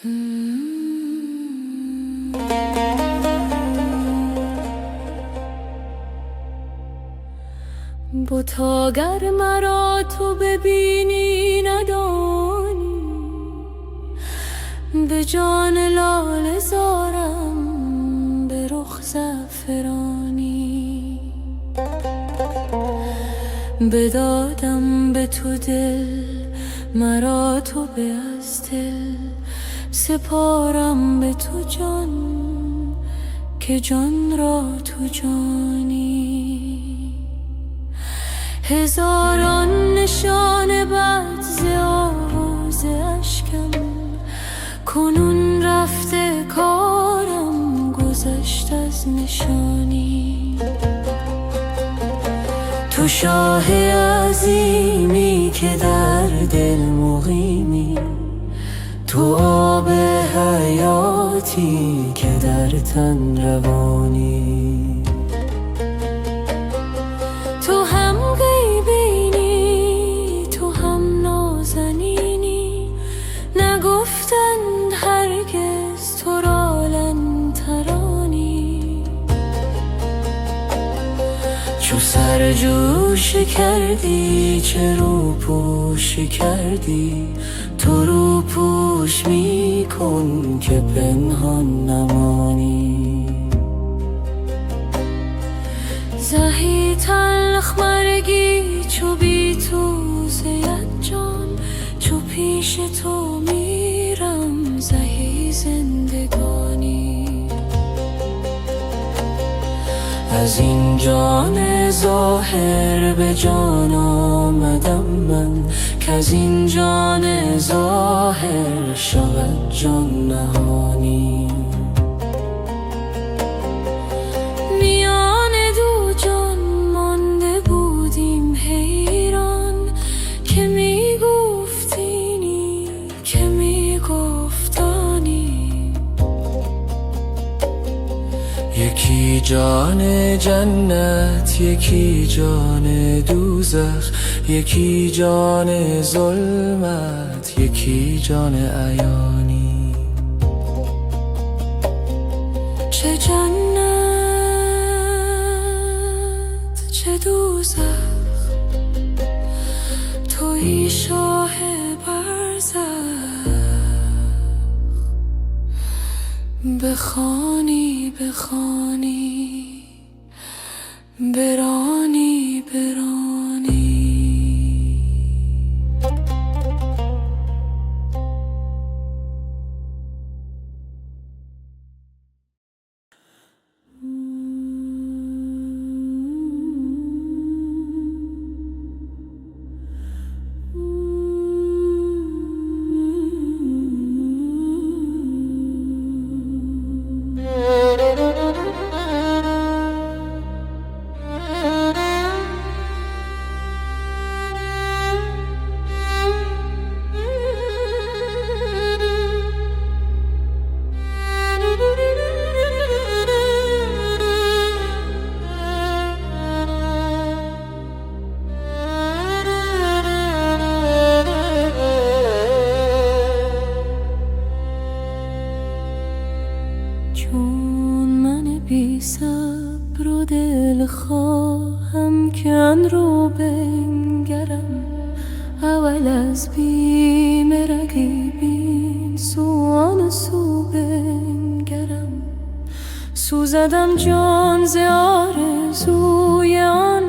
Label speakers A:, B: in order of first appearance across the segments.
A: بتا گر مرا تو ببینی ندانی، به جان لاله زارم به رخ زعفرانی. بدادم به تو دل، مرا تو به از دل، سپارم به تو جان که جان را تو جانی. هزاران نشان بد ز آواز اشکم، کنون رفته کارم گذشت از نشانی. تو شاه عظیمی که در دل مقیمی، تو آب حیاتی که در تن روانی. تو هم غیبینی تو هم نازنینی، نگفتند هرگز تو را لن ترانی. چو سرجوش کردی چه روپوش کردی، تو روپوش می کن که پنهان نمانی. زهی تلخ مرگی چو بی تو زید جان، چو پیش تو میرم زهی زندگانی. از این جان ظاهر به جان آمدم من، که از این جان ظاهر شود جان نهانی. میان دو جان مانده بودیم حیران، که میگفتینی که میگفتانی. یکی جان جنت یکی جان دوزخ، یکی جان ظلمت یکی جان عیانی. چه جنت چه دوزخ، تویی شاه برزخ. بخوانی بخوانی برانی برانی. چون من بی صبر و دل خواهم کن رو بنگرم، اول از بیم رقیبین سوان سو بنگرم. سوزدم جان ز آرزوی آن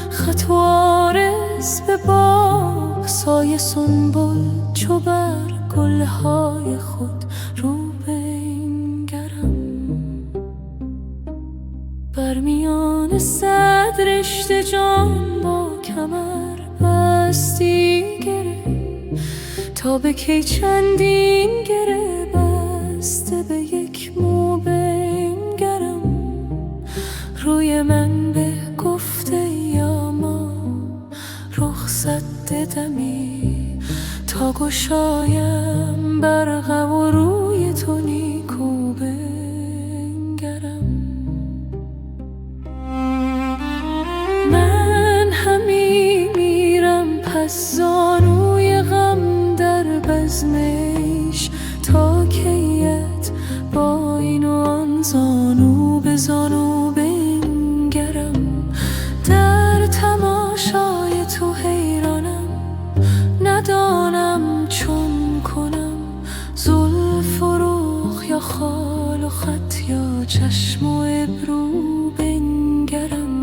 A: خط و عارض به باغ، سایه سنبل چو بر گلهای خود رو بر میان صد رشته جان با کمر بستی گره، تا به کی چندین گره بسته به یک مو بنگرم. روی من به گفته یا ما رخصت دمی، تا گشایم برق و روی تو نیکو بنگرم. من همی میرم پس زانوی غم در بزمش، تا کیت با این و آن، زانو به زانو بنگرم. در تماشای تو حیرانم، ندانم چون کنم. زلف و رخ یا خال و خط، یا چشم و ابرو بنگرم.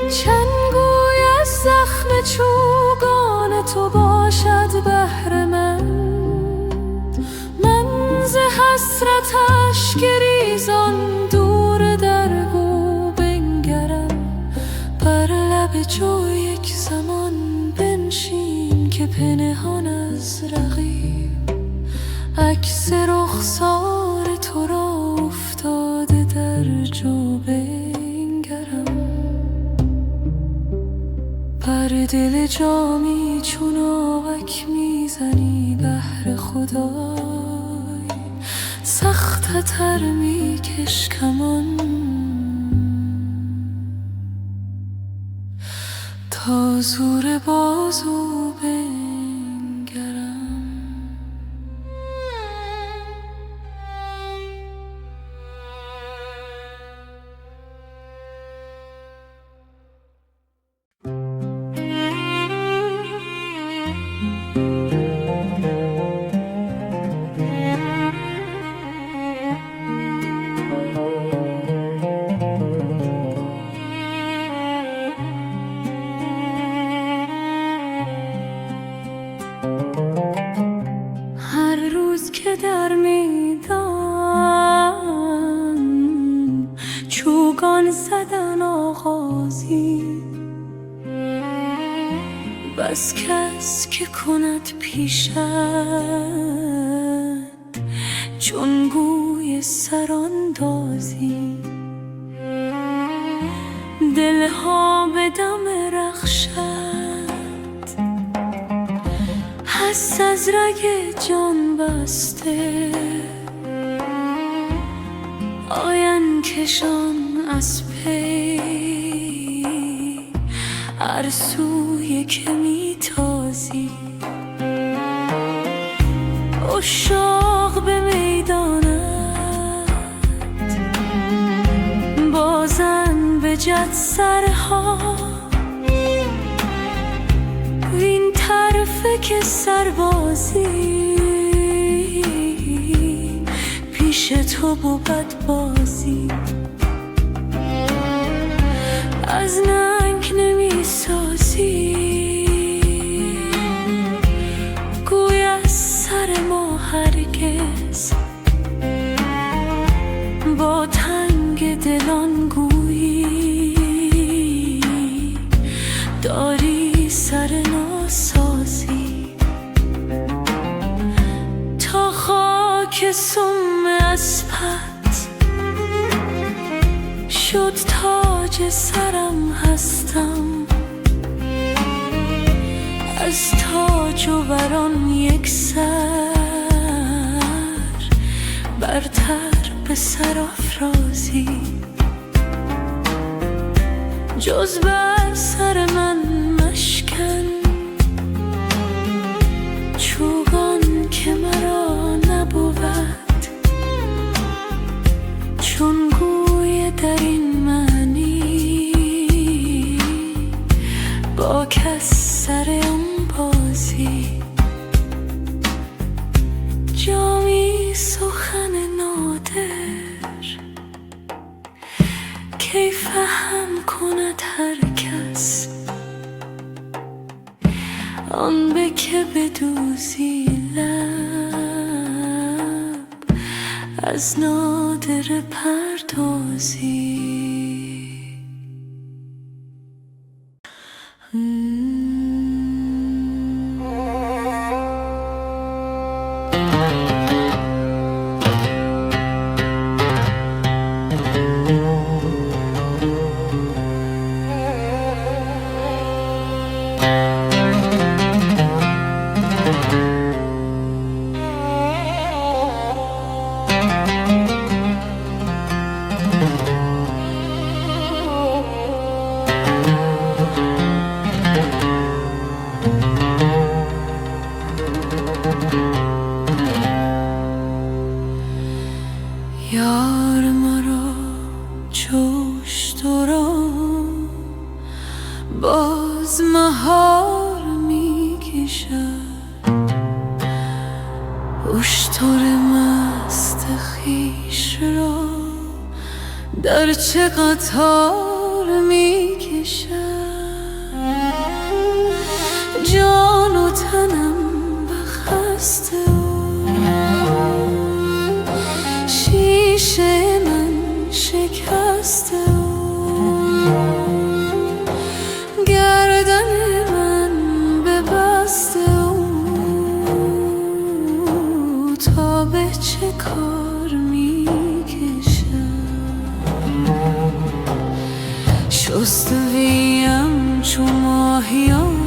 A: چنگوی از زخم چوگان تو باشد بهره‌مند. من ز حسرتش گریزان دور در گو بنگرم. بر لب جو یک زمان بنشین، که پنهان از رقیب عکس رخسار تو را افتاده در جو بنگرم. بر دل جامی چون آوک میزنی بهر خدای، سخت‌تر میکش کمان تا زور بازو بنگرم. هر روز که در میدان چوگان زدن آغازی، بس کس که کند پیشت چون گوی سراندازی. دلها به دم رخشت هست از رگ جان بسته. آین کشان از پی هر سوی که میتازی. عشاق به میدانت بازن به جد سرها، وین طرفه که سربازی پیش تو بود بازی. از ننگ نمی سازی گوی از سر ما هرگز. با تنگ دلان گویی داری سر ناسازی. تا خاک سم اسپت شد تاج سرم هستم. از تاج و بران یک سر برتر به سر افرازی. جز بر سر من مشکن چوگان که مرا نبود. چون گوی در این معنی با کس سر آن بازی. جامی سخن نادر کی فهم کند هر کس. آن به که بدوزی لب از نادر پردازی. یار مرا جوش دوران باز مهار می کشد، اشتر مست خویش را در چه قطار می کشد. جان و تنم بخسته شیشه من شکسته گردن من ببسته تا به چه کار می کشد. شسته ویم چو ماهیان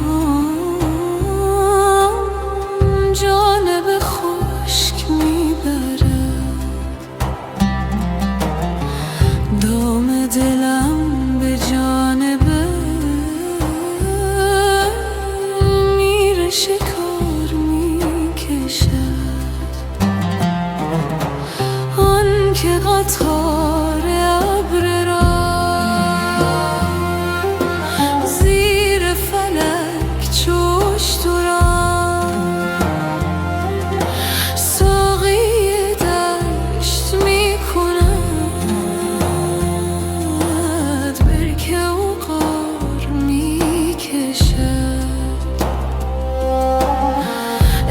A: جانب خشک می برد، دام دلم به جانب میر شکار می کشد. آن که قطار ابر را زیر فلک چوش دوران ساقی دشت می کند، برکه و غار می کشد.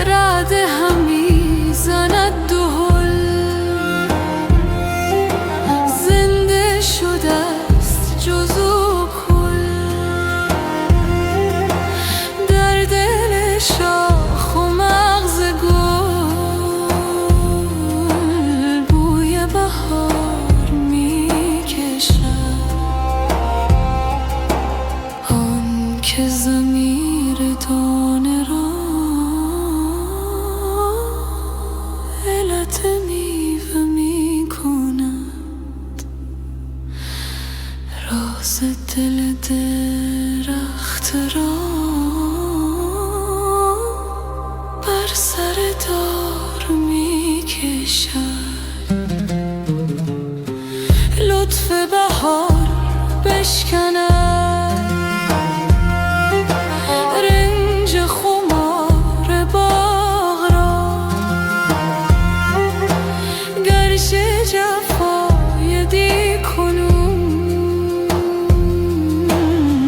A: رعد همی زند دهل زنده شده است جز و کل، در دل شاخ و مغز گل بوی بهار می کشد. آن که ضمیر دانه را علت میوه می کند، راز دل درخت را بر سر دار می کشد. لطف بهار بشکند رنج خمار باغ را، گرچه جفای دی کنون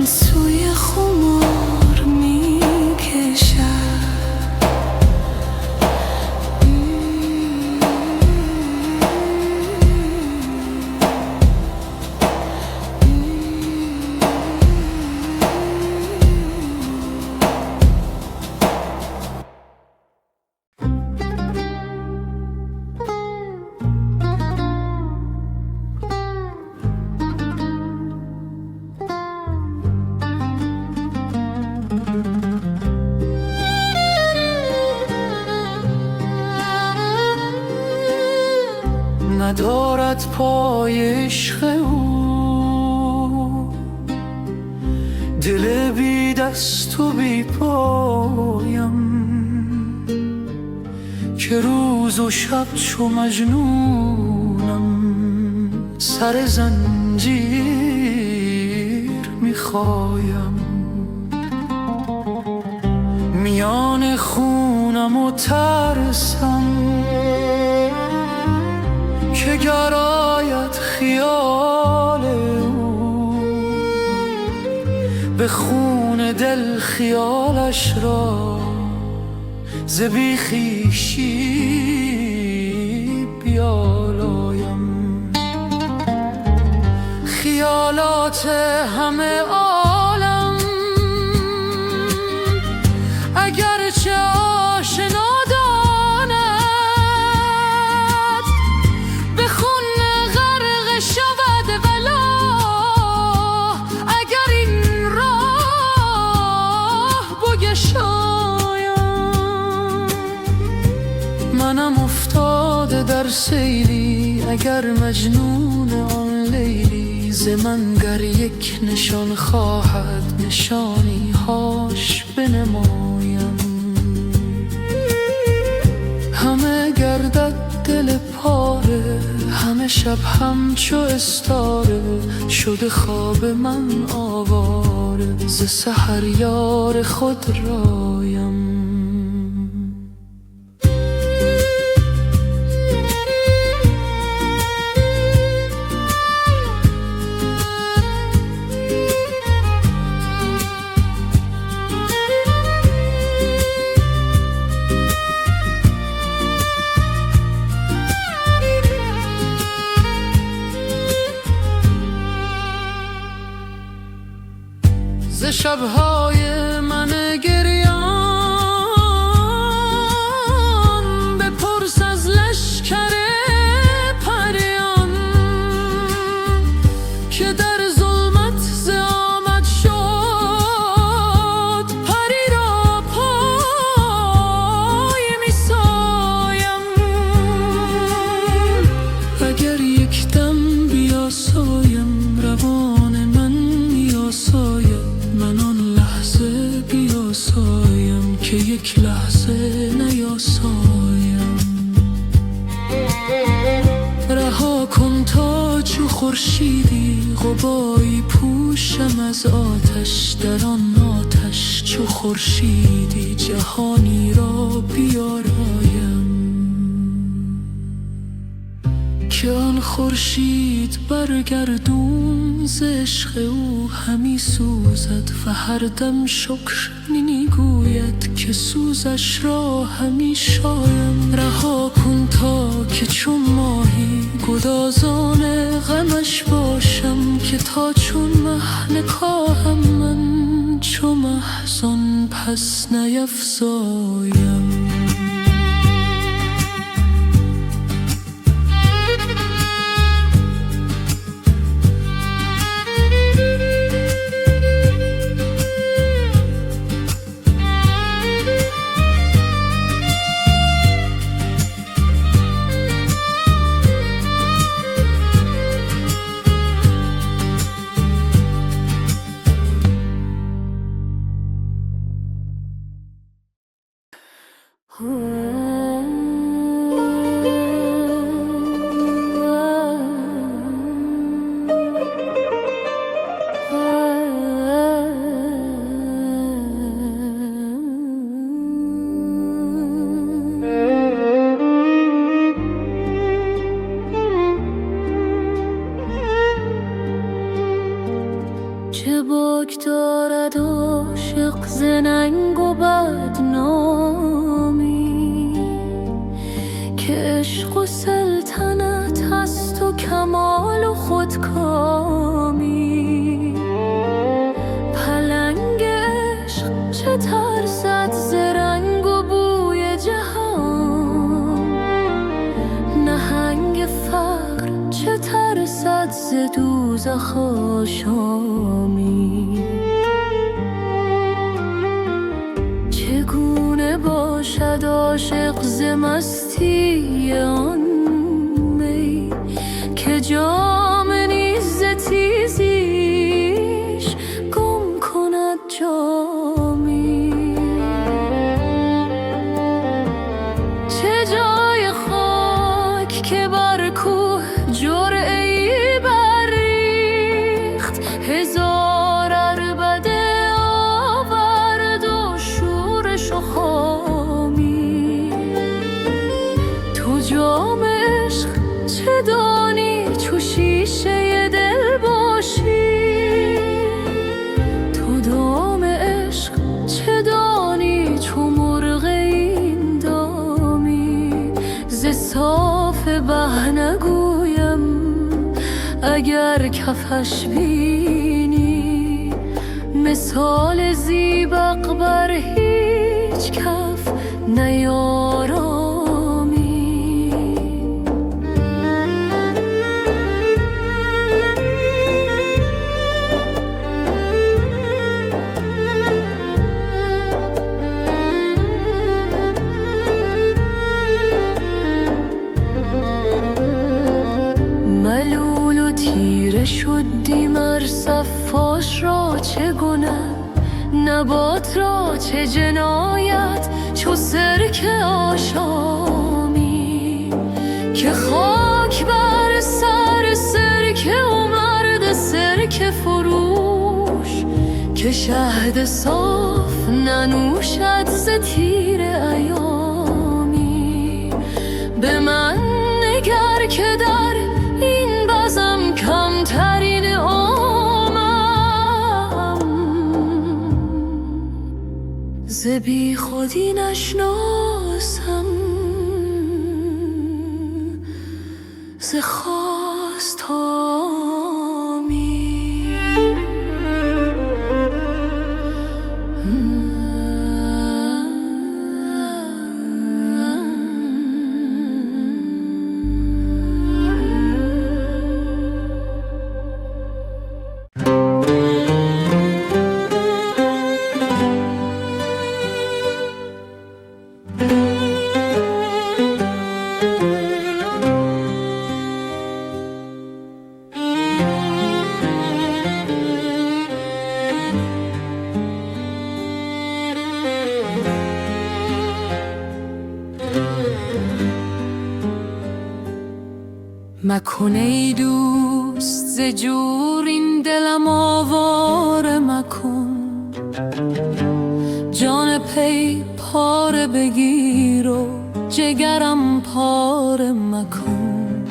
A: سوی خمار می کشد.
B: ندارد پای عشق او، دل بی دست و بی پایم که روز و شب چو مجنونم سر زنجیر میخوایم. میان خونم و ترسم که گراید خیال او، به خون دل خیالش را ز بی خویشی بیالایم. خیالات همه عالم اگرچه آشنا منم افتاده در سیلی، اگر مجنون آن لیلی ز من گر یک نشان خواهد نشانی هاش بنمایم. همه شب همچو استاره شده خواب من آواره ز سحر یار خود رایم. ز شب‌های من گریان بپرس از لشکر پریان که در ظلمت ز آمد شد پری را پای می‌سایم. اگر یک دم بیاسایم روان من میاساید من آن لحظه بیاسایم که یک لحظه نیاسایم. رها کن تا چو خورشیدی غباری پوشم از آتش در آن آتش چو خورشیدی جهانی را بیارایم. که آن خورشید برگردون ز عشق او همی سوزد و هر دم شکر می‌گوید که سوزش را همی شایم. رها کن تا که چون ماهی گدازان غمش باشم که تا چون مه نکاهم من چو محزن پس نیفزایم.
A: چه باک دارد عاشق ز ننگ و بدنامی که عشق و سلطنت هست و کمال و خودکامی. پلنگ عشق چه ترسد ز رنگ و بوی جهان، نهنگ فقر چه ترسد ز دوزخ آشامی. چگونه باشد عاشق ز مستی آن می که جام نیز ز تیزیش گم کند جامی. چه جای خاک که بر کوه جرعه‌ای بریخت، هزار عربده آورد و شورش و خامی. تو جام عشق چه دانی چو شیشه دل باشی، تو دام عشق چه دانی چو مرغ این دامی. ز صاف به نگویم اگر کفش بینی، مثال زیبق بر هیچ کف نیارامی. ملول و تیره شدی مر صفاش را چه گنه، نبات را چه جنایت چو سرکه آشامی. که خاک بر شهد صاف ننوشد ز تیر ایامی. به من نگر که در این بزم کمترین عامم، ز بی خودی نشناسم ز خواستامی. مکن ای دوست ز جور این دلم آواره مکن، جان پی پاره بگیر و جگرم پاره مکن.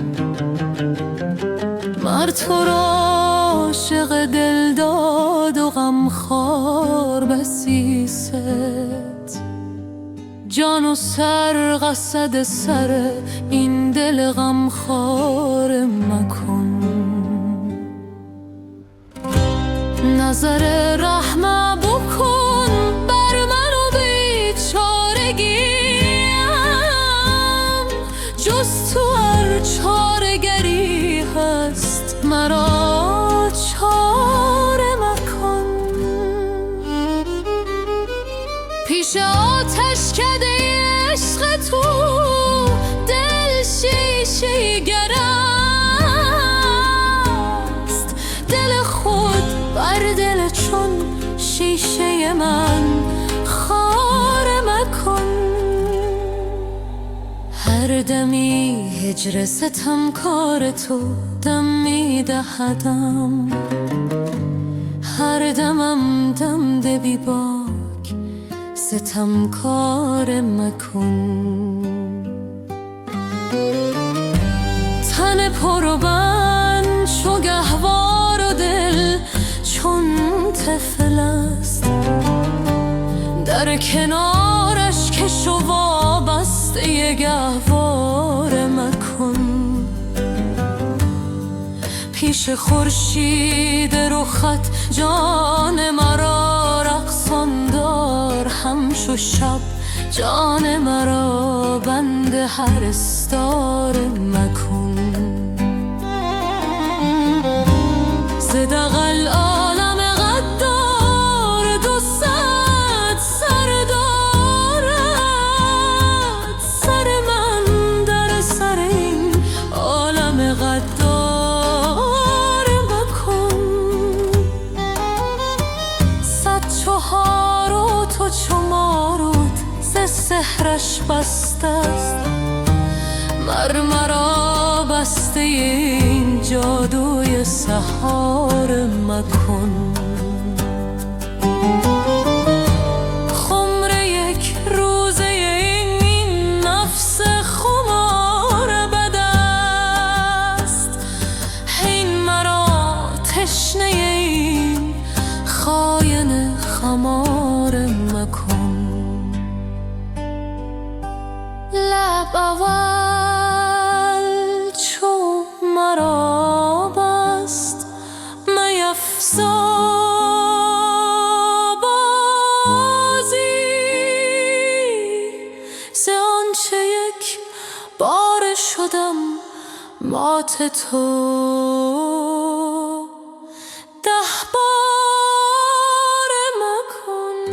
A: مر تو را عاشق دل داد و غمخوار بسی ست، جان و سر قصد سر این دل غمخوار مکن. نظر رحمه بکن بر من و بیچارگیم، جز تو هر چارگری هست مرا چاره مکن. پیش آتش کده عشق تو دل شیشه گر است، دل خود بر دل چون شیشه من خاره مکن. هر دمی هجر ستمکار تو دم میدهدم، هر دمم دم ده بی باک ستمکار مکن. تن پر و بند چو گهوار و دل چون طفل است، در کنارش کش و وابسته گهواره مکن. پیش خورشید رخت جان مرا رقصان دار، همچو شب جان مرا بند هر استار مکن. ز دغل عالم غدار دو صد سر دارد، سر من در سر این عالم غدار مکن. صد چهار و تو چو ماروت ز سحرش بسته است، مر مرا بسته این جادوی سحار مکن. خمر یک روزه این نفس خمار بد است، هین مرا تشنه این خاین خمار مکن. لب اول چو مرا بست میفزا بازی، ز آنچه یک بار شدم مات تو 10 بار مکن.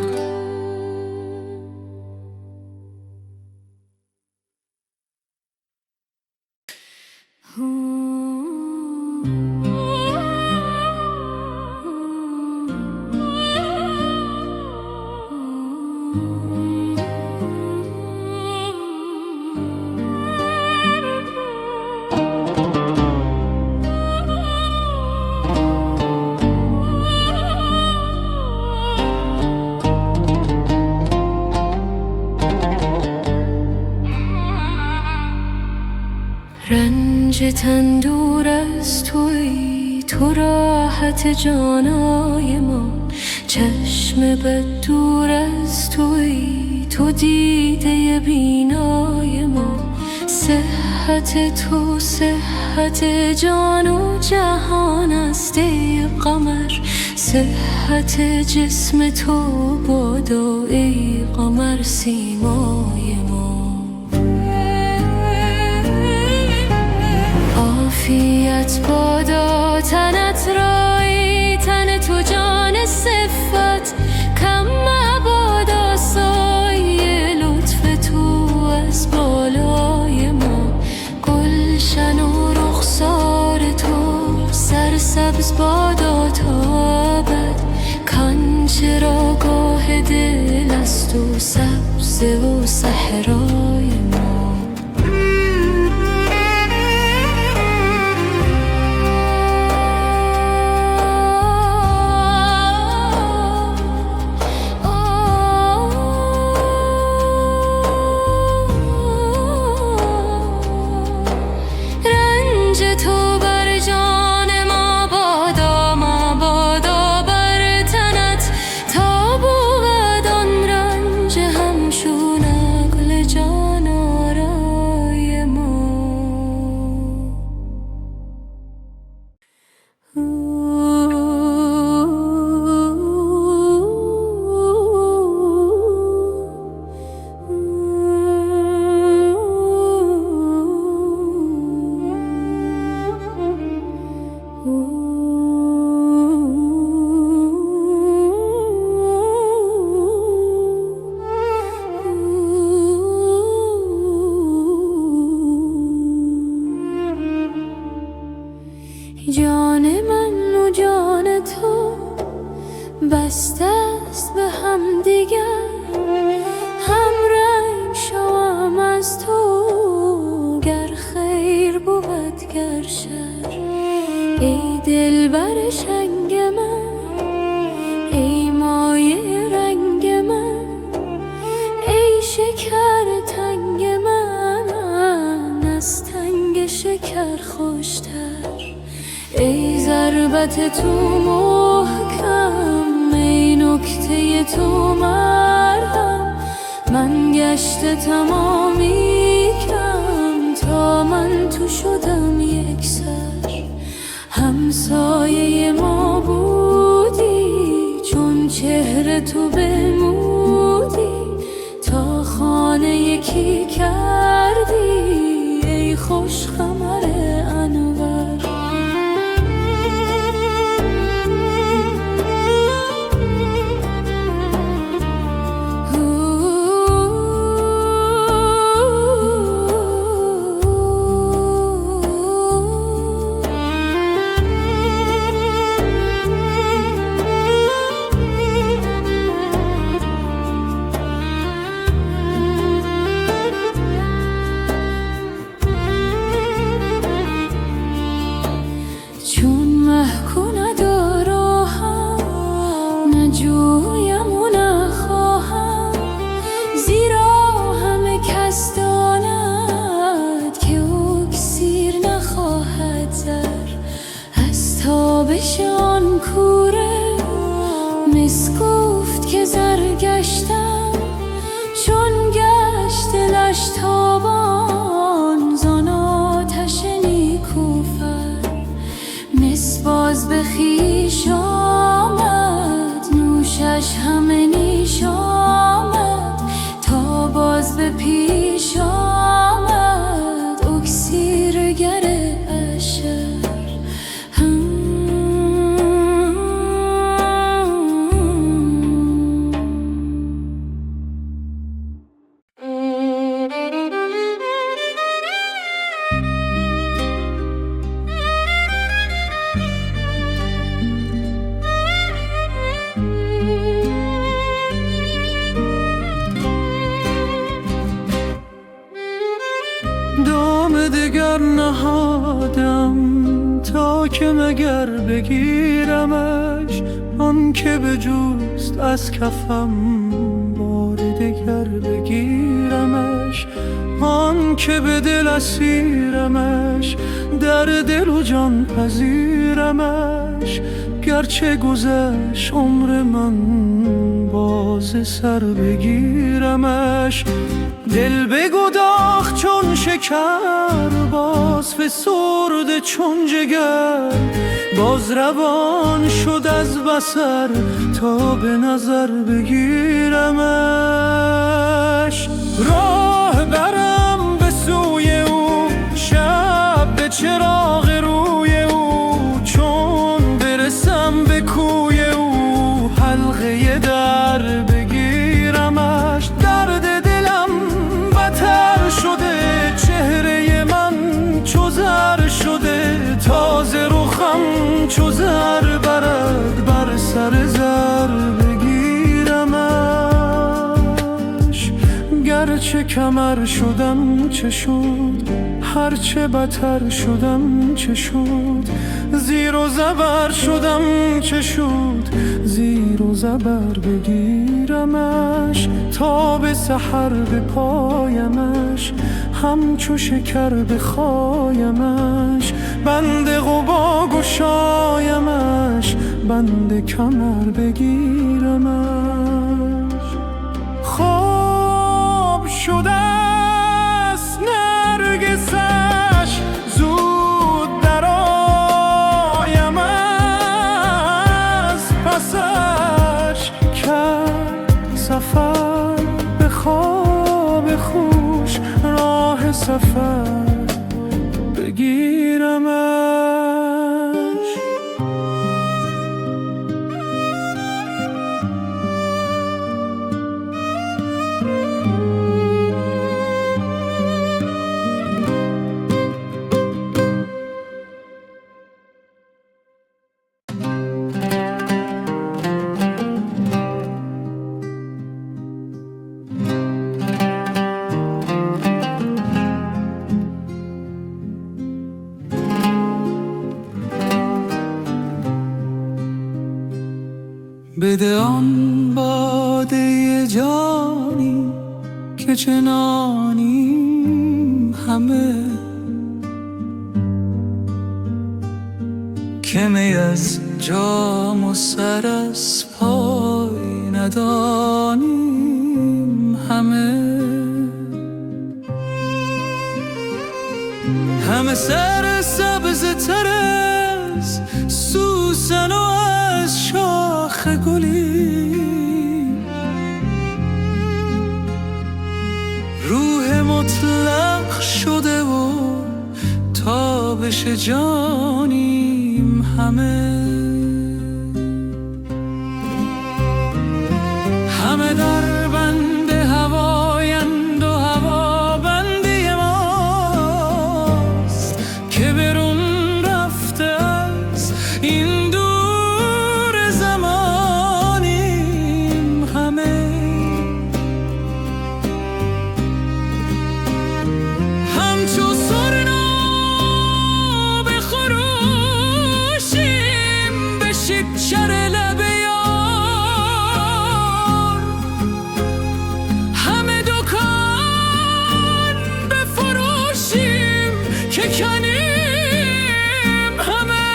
A: رنج تن دور از تویی، تو راحت جانای ما. چشم بد دور از تویی، تو دیده بینای ما. صحت تو صحت جان و جهان است ای قمر. صحت جسم تو بادا ای قمر سیمای ما. عافیت بادا تنت رایی، تن تو جان صفت. کم مبادا سایه لطف تو از بالای ما. گلشن و رخسار تو سرسبز بادا تا ابد. کان چراگاه دل است و سبز و صحرای ما. جان من و جان تو بسته است به هم دیگر. هم رنگ شوم از تو گر خیر بود گر شر. ای دلبر شنگ من، ای مایه رنگ من. ای شکر تنگ من، از تنگ شکر خوشتر. ای ضربت تو محکم، ای نکته تو مرهم. من گشته تمامی کم، تا من تو شدم یک سر. همسایه ما بودی، چون چهره تو بمودی. تا خانه یکی کردی، ای خوش قمر انور. تابشان کوره مس گفت که زر گشتم. چون گشت دلش تابان، زان آتش نیکوفر. مس باز به خویش آمد، نوشش همه نیش آمد. تا باز به پیش آمد، اکسیرگر اشر.
B: دام دگر نهادم تا که مگر بگیرمش. آن که بجوست از کفم بار دگر. اگر بگیرمش، آن که به دل اسیرمش، در دل و جان پذیرمش. گرچه گذشت عمر من، باز سر بگیرمش. دل بگداخت چون شکر، باز فسرده چون جگر. باز روان شد از بصر، تا به نظر بگیرمش. راه برم به سوی او، شب به چراغ روی او. چون برسم به کوی او، حلقه در بگیرمش. درد دلم بتر شده، چهره من چو زر شده. تازه رخم چو زر برد، بر سر زر بگیرمش. گرچه کمر شدم چه شد، هرچه بتر شدم چه شد. زیر و زبر شدم چه شد، زیر و زبر بگیرمش. تا به سحر به پایمش، همچو شکر بخایمش. بند قبا گشایمش، بند کمر بگیرمش. خواب شده است نرگسش، زود در آیم از پسش. کرد سفر به خواب خوش، راه سفر بگیرمش. بده آن باده جانی که چنانیم همه، که می از جام و سر از پای ندانیم همه. همه سر سبز تر از سوسن و از شاخ گلی. روح مطلق شده و تابش جانیم همه. همه در بند هوایند و هوا بنده ماست، که برون رفته از این دور زمانیم همه. همچو سرنا به خروشیم به شکر لب یار. همه دکان بفروشیم که کنیم همه.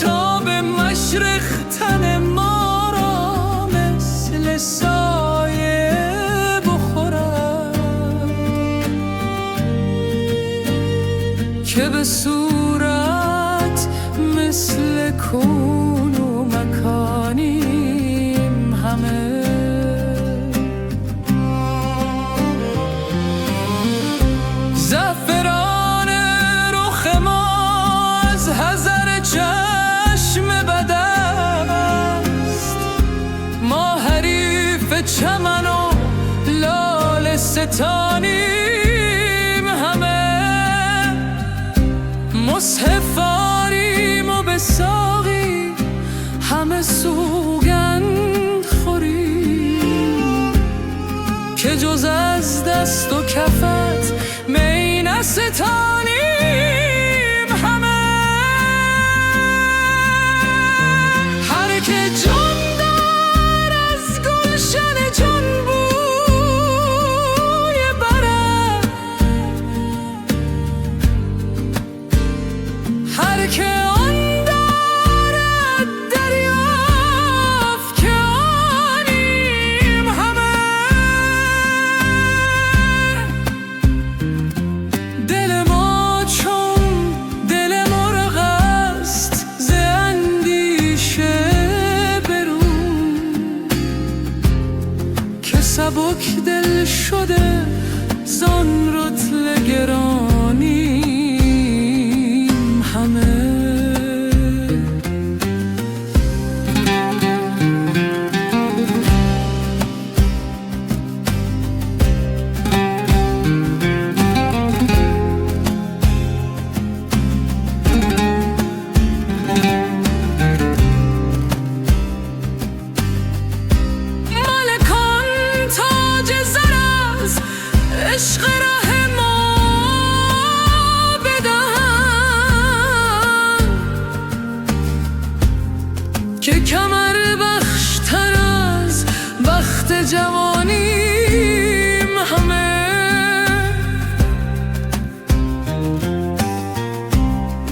B: تا به مشرق تن ما را مثل سایه بخورد، که به صورت مثل کون و مکانیم همه. زعفران رخ ما از حذر چشم بد است، ما حریف چمن و لاله ستانیم همه. مصحف آریم و به ساقی همه سوگند خوریم، که جز از دست و کفت می نستانیم همه. هر که جان داد سبک دل شده زان رطل گرانیم همه. عشق ره ما بدهن که کمر بخشتر از بخت جوانیم همه.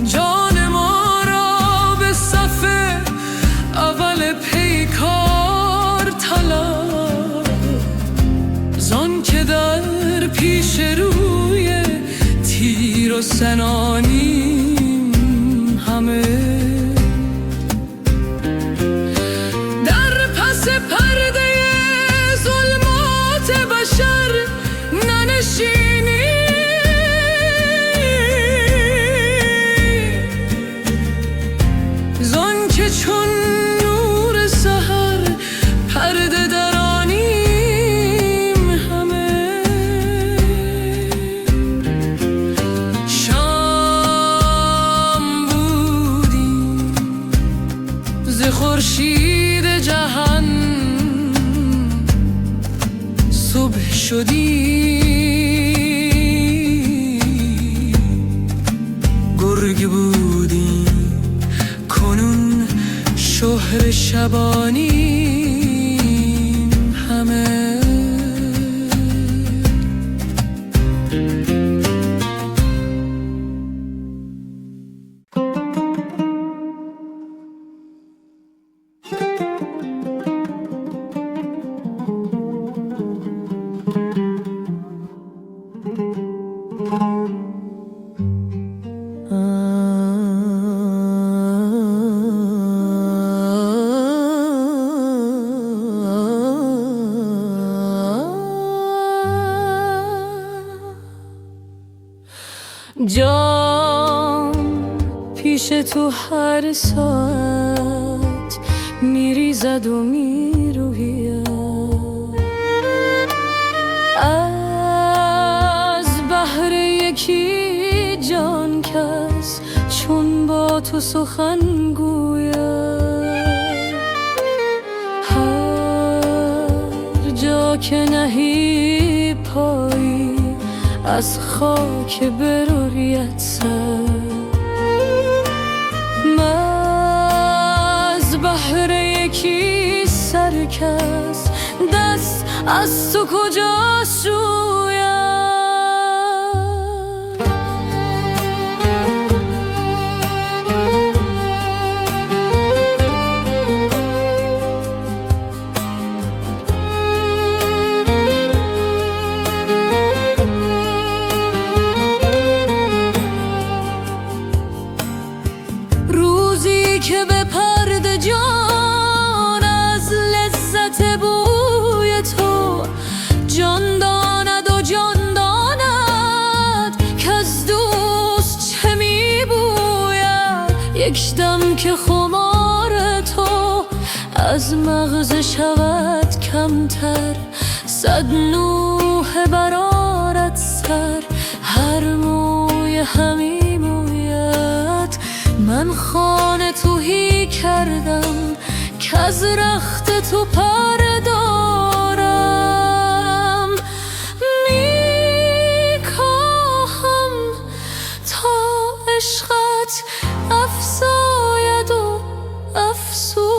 B: جان ما را به صف اول پیکار طلب زان که در پیش روی تیر و سنانیم همه. در پس پرده ظلمات بشر ننشینیم زان که چون نور سحر پرده درانیم همه. شام بودیم ز خورشید جهان صبح شدیم، گرگ بودیم کنون شهر شبانیم همه. جان پیش تو هر ساعت میریزد و میروید، از بحر یکی جان کس چون با تو سخن گوید. هر جا که نهی پایی از خاک بروریت سر، از بحر یکی سرکس دست از تو کجا شوید. که به پرده جان از لذت بوی تو جان داند و جان داند که از دوست چه می بوید. یک دم که خمار تو از مغز شود کمتر، صد نوحه برآرد سر هر موی همی موید. من خانه تهی کردم که از رخت تو پر دارم، میکاهم تا عشقت افزاید و افزوید.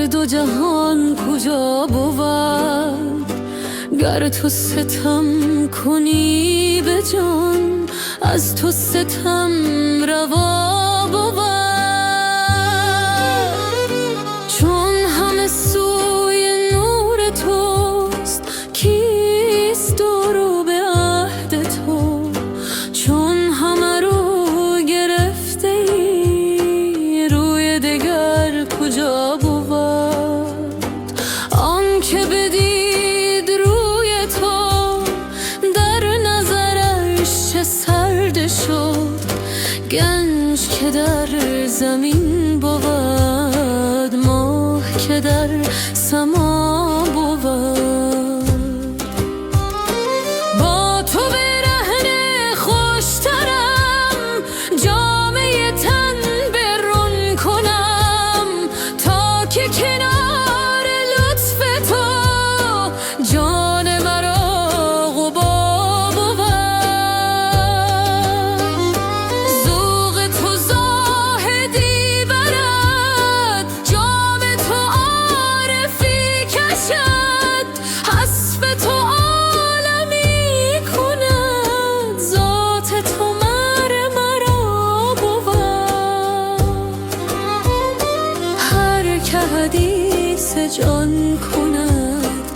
A: دو جهان کجا بود گر تو ستم کنی به جان از تو ستم روا بود چون همه سوی نور توست کیست رو به عهد تو چون همه رو گرفته ای روی دگر کجا بود آن که بدید روی تو در نظرش چه سرد شد گنج که در زمین بود ماه که در سما بود با تو برهنه خوشترم جامه تن برون کنم تا که کنار لطف تو جان مرا غبا بود ذوق تو زاهدی برد جام تو عارفی کشد حسب تو عالمی کند ذات تو مرا بود هر که حدیث جان کند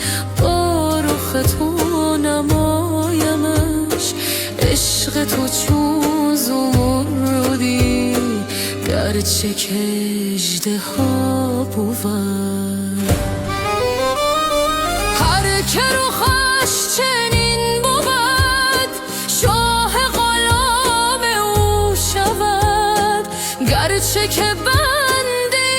A: با رخ تو نمایمش عشق تو چون زمردی گرچه که اژدها بود هر که رخش چنین بود شاه غلام او شود گرچه که بنده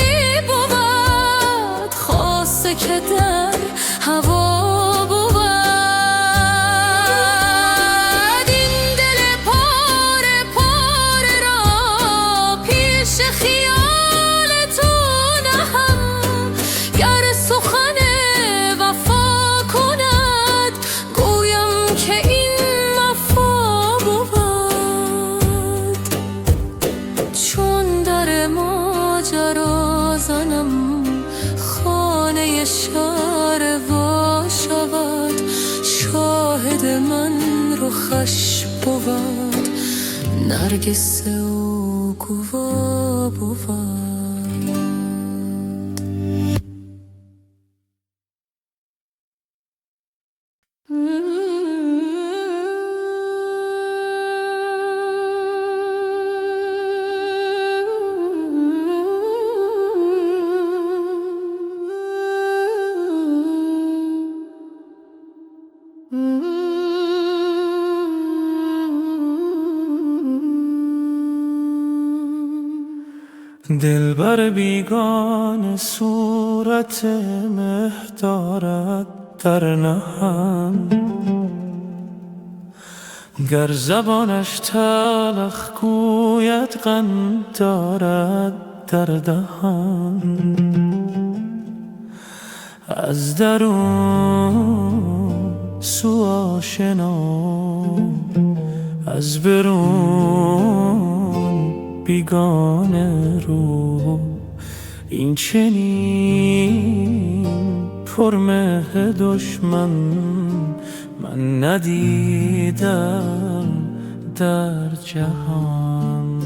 A: بود خاصه که در هوا بود این دل پاره پاره را پیش خیال تو نهم گر سخن وفا کند گویم که این وفا بود چون در ماجرا زنم خانه شهر وا شود شاهد من رخش بود نرگس او گوا بود
B: دلبر بیگانه صورت مه دارد در نهان گر زبانش تلخ گوید قند دارد در دهان از درون سو آشنا از برون بیگانه رو این چنین پرمه دشمن من ندیدم در جهان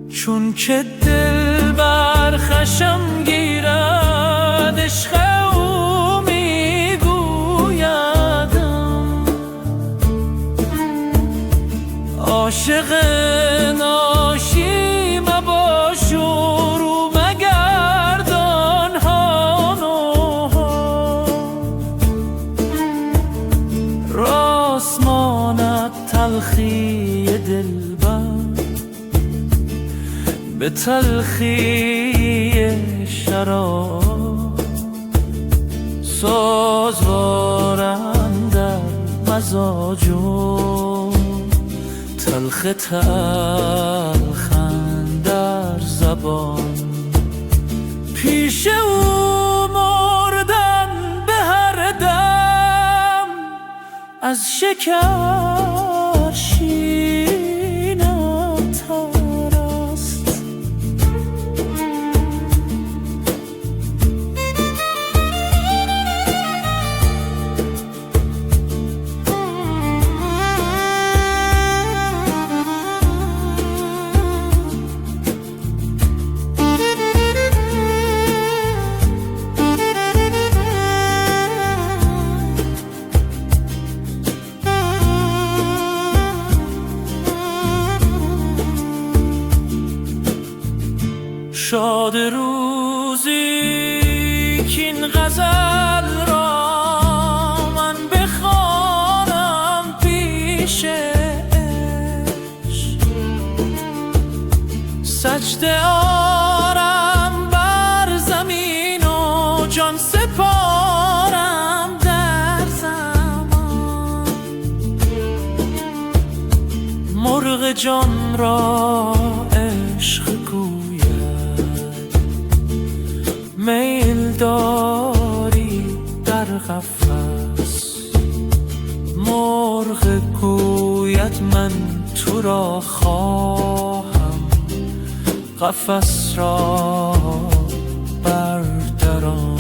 B: چون که دل بر خشم گیرد عشق او میگویدم عاشق ناشی مباش و رو مگردان هانوها راست ماند تلخی دلبر به تلخی شراب سازوارم در مزاج و تلخ تلخن در زبان پیش او مردن به هر در از شکر شیرینم تر است. شاد روزی که این غزل را من بخوانم پیش عشق، سجده آرم بر زمین و جان سپارم در زمان. مرغ جان را عشق میل داری در قفس، مرغ گوید من تو را خواهم، قفس را بردران.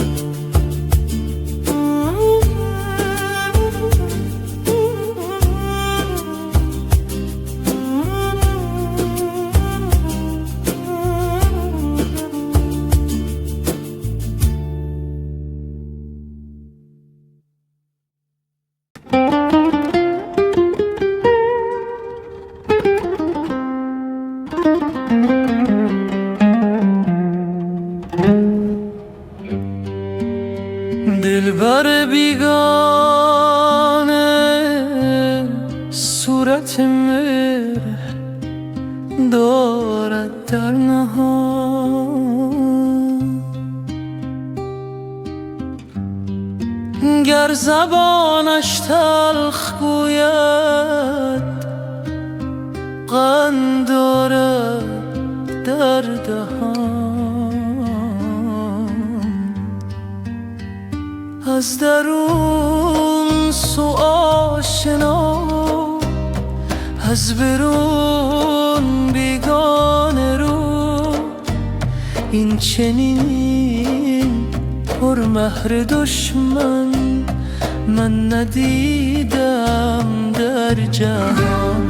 B: دلبر بیگانه صورت مهر دارد در نهان، گر زبانش تلخ گوید قند دارد در دهان. از درون سو آشنا، از برون بیگانه رو، این چنین پرمهر دشمن من ندیدم در جهان.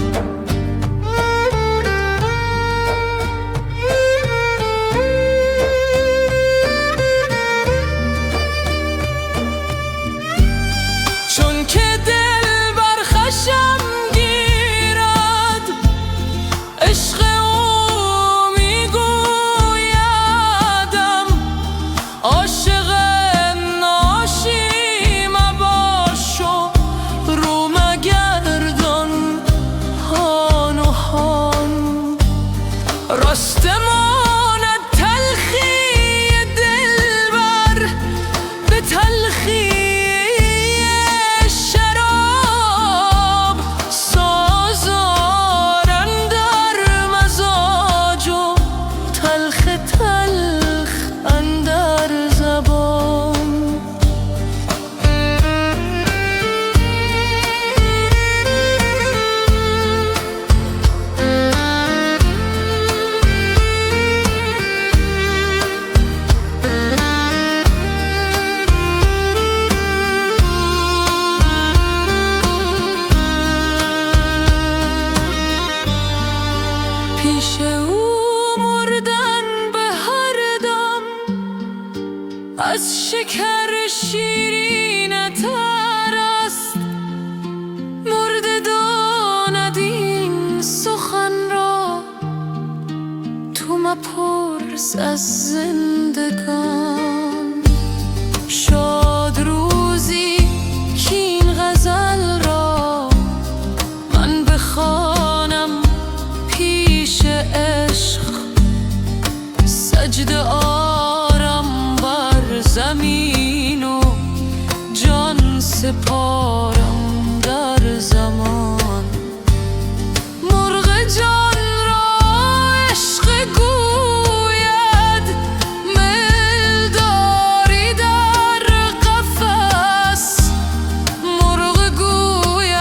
B: پیش او مردن به هر دم از شکر شیرین تر است. مرده داند این سخن را، تو مپرس از زندگان. شاد روزی که این غزل را من بخوانم پیش عشق، سجده آرم بر زمین و جان سپارم در زمان. مرغ جان را عشق گوید میل داری در قفس، مرغ گوید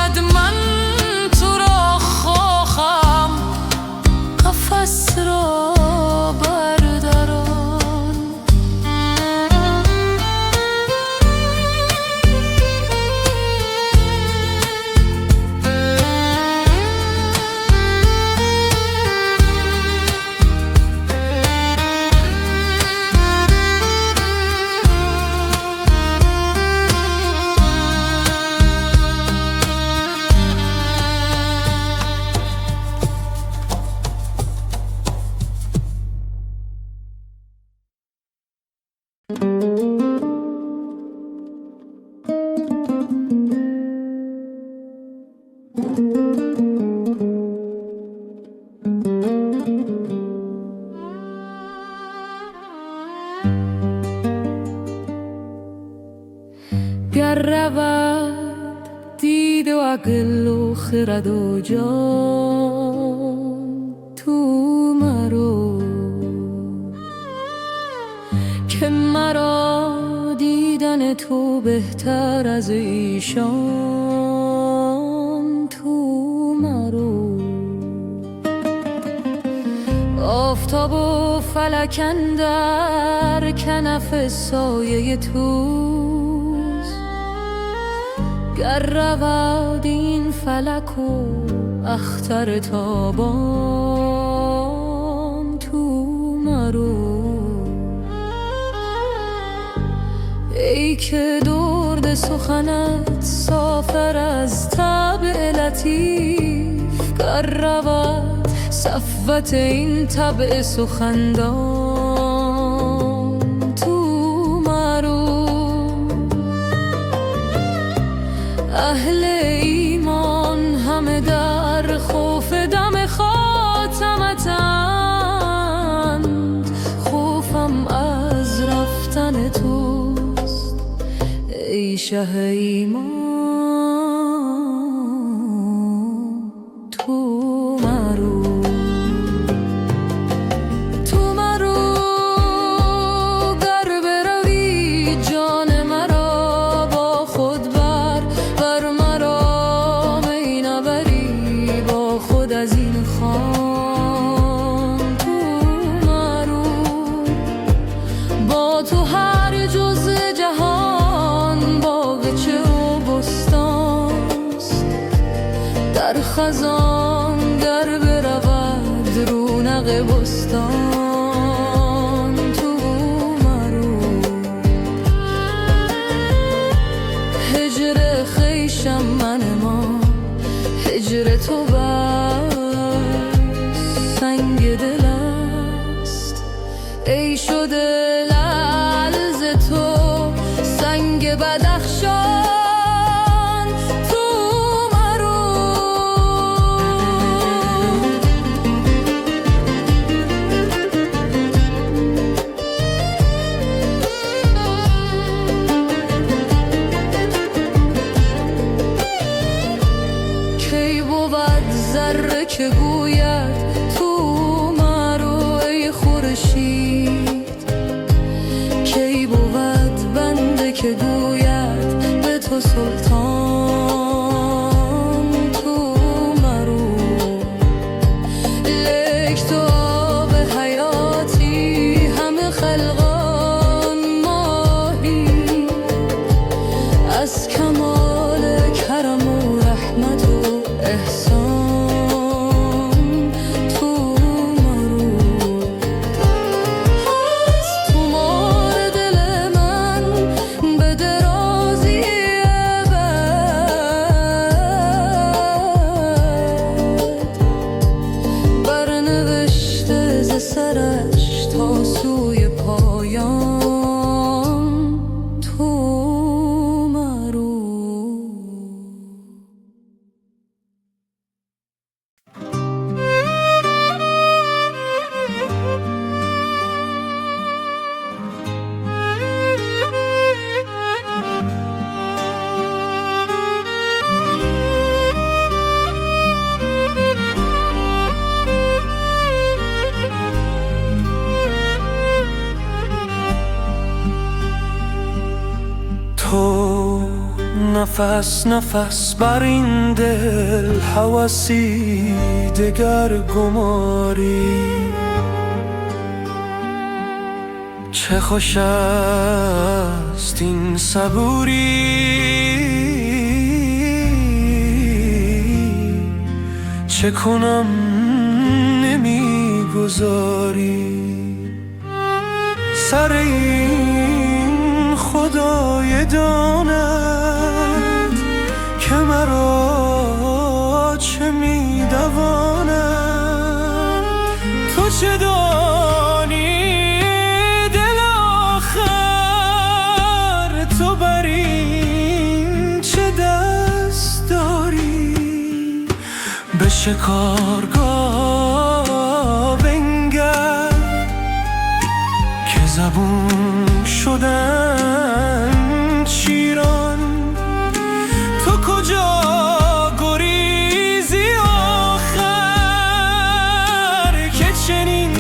A: گر رود دید و عقل و خرد و جان تو مرو، که مرا دیدن تو بهتر از ایشان تو مرو. آفتاب و فلک اندر کنف سایه توست، گر رود این فلک و اختر تابان تو مرو. ای که درد سخنت صافر از طبع لطیف، گر رود صفوت این طبع سخندان تو مرو. اهل ایمان همه در خوف دم خاتمتند، خوفم از رفتن توست ای شه ایمان تو مرو. تو مرو گر بروی جان مرا با خود بر، ور مرا می نبری با خود از این خان تو مرو. با تو هر جز جهان باغچه و بستانست، در خزان گر برود رونق بستان تو مرو. هجر خویشم من ما هجر تو بر سنگ دل است، ای شده لعل ز تو سنگ بدخشان تو مرو. کی بود ذره که گوید تو مرو ای خورشید، کی بود بنده که گوید به تو سلطان تو مرو. لیک تو آب حیاتی همه خلقان ماهی، از کمال کرم و رحمت و احسان تو مرو. از تو مار دل من به درازی ابد، برنوشته ز سرش تا سوی پایان تو مرو.
B: تو نفس نفس بر این دل هوسی دگر گماری، چه خوش است این صبوری، چه کنم نمیگذاری. سر این خدای داند که مرا چه میدواند. تو چه دانی دل آخر، تو بر این چه دست داری.
C: شکارگاه بنگر که زبون شدن شیران. تو کجا گریزی آخر که چنین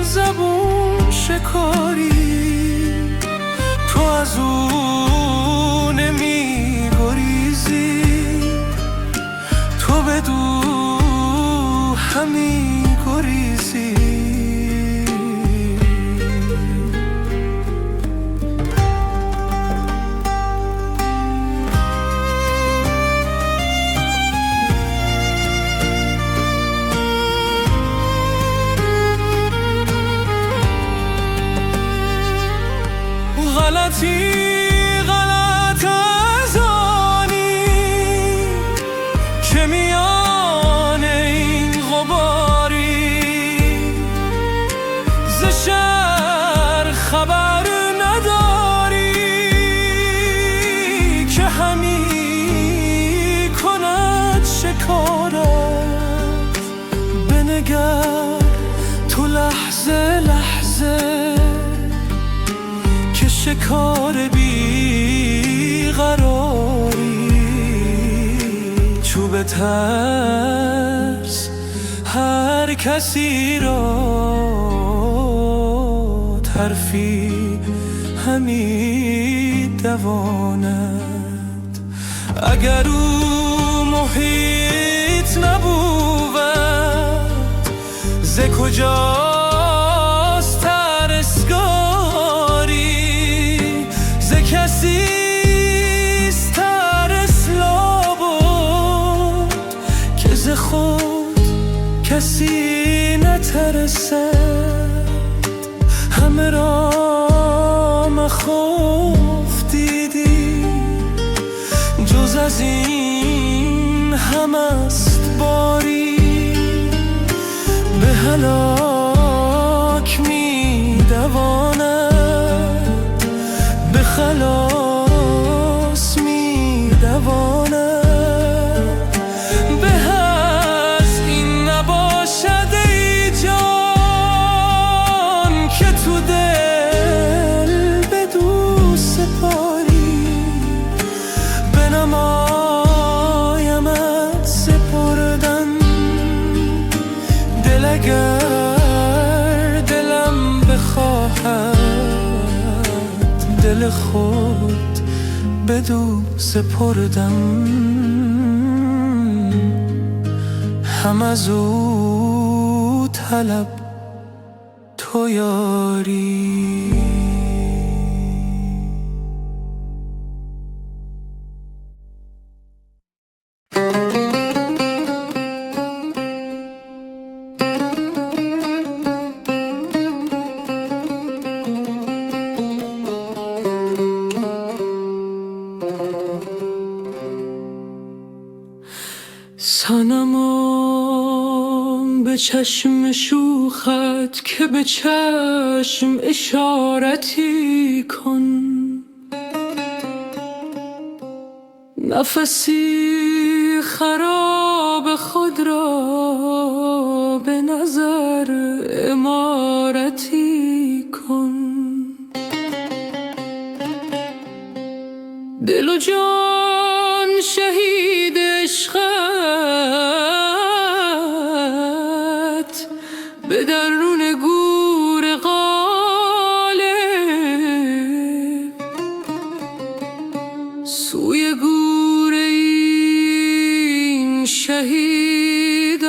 C: زبون شکاری؟ تو از او نمی گریزی، تو بدو همی گریزی. غلطی غلط از آنی که میان این غباری ز شهر خبر نداری که همی کند شکارت. بنگر تو لحظه لحظه که شکار بی قراری. چوب ترس هر کسی را ترفی همی دواند. اگر او محیط نبود ز کجاست ترسگاری؟ ز کسیست ترس لابد که ز خود کسی نترسد. همه را مخوف دیدی جز از این هم است باری. به هلاک می دواند، به خلاص می دواند. به از این نباشد ای جان که تو دل بدو سپاری. بنمایمت سپردن دل اگر دلم بخواهد، دل خود بدو سپردم. هم از او طلب تو یاری. صنمام به چشم شوخت که به چشم اشارتی کن. نفسی خراب خود را به نظر عمارتی کن. دل و جان شهید عشقت به درون گور غالب سوی گور این شهیدان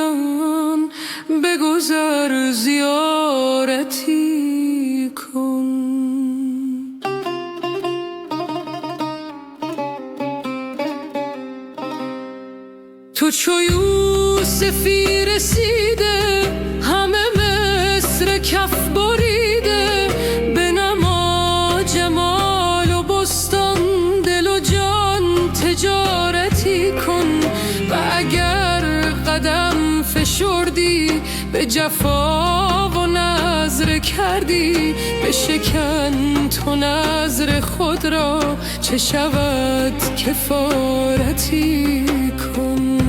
C: بگذر زیارتی کن. تو چو یوسفی رسیده همه مصر کف بریده. بنما جمال و بستان دل و جان تجارتی کن. و اگر قدم فشردی به جفا و نظر کردی بشکن تو نظر خود را چه شود کفارتی کن.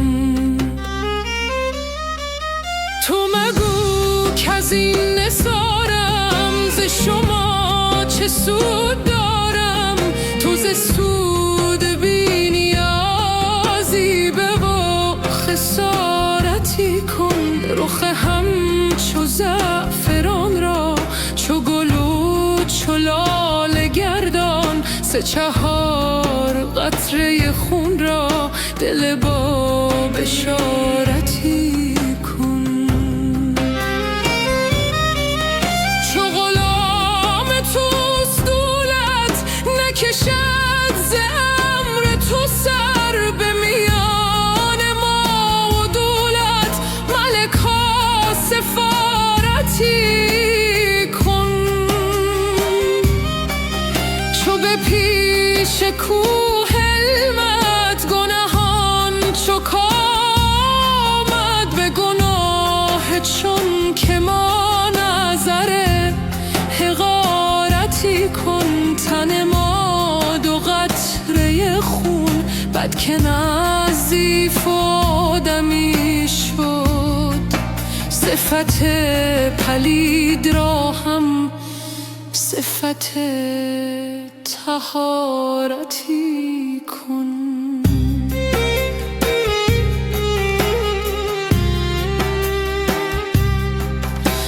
C: چه سود دارم؟ تو ز سود بی نیازی به و خسارتی کن. رخ همچو زعفران را چو گل و چو لاله گردان. 3-4 قطره خون را دل با بشارتی کن. چو غلام توست دولت نکشد ز امر تو سر. به میان ما و دولت ملکا سفارتی کن. چو به پیش کوه علمت گناهان چو کامد به گناه چون که ما نظر حقارتی کن. تن ما 2 قطره خون بد که نظیف و آدمی شد. صفت پلید را هم صفت طهارتی کن.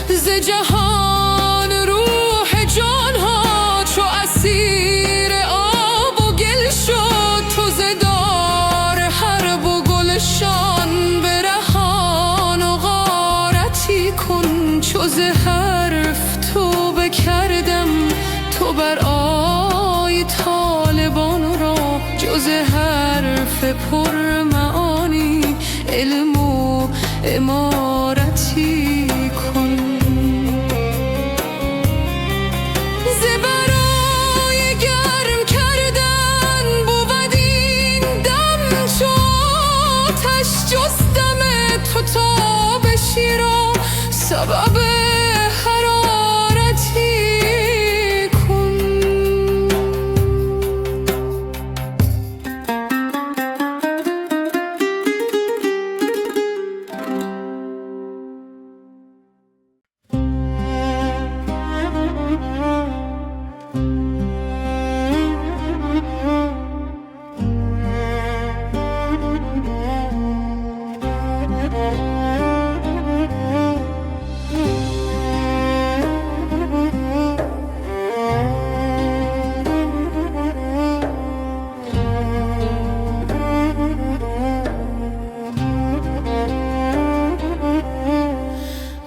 C: ز جهان روح جانها چو اسیر آب و گل شد. تو ز دار حرب و گلشان برهان و غارتی کن. چو ز حرف توبه کردم تو بر آی طالبان را. جز حرف پر معانی علم و امارتی کن. ز برای گرم کردن بود این دم چو آتش. جز دم تو تاب شیر و سبب حرارتی کن.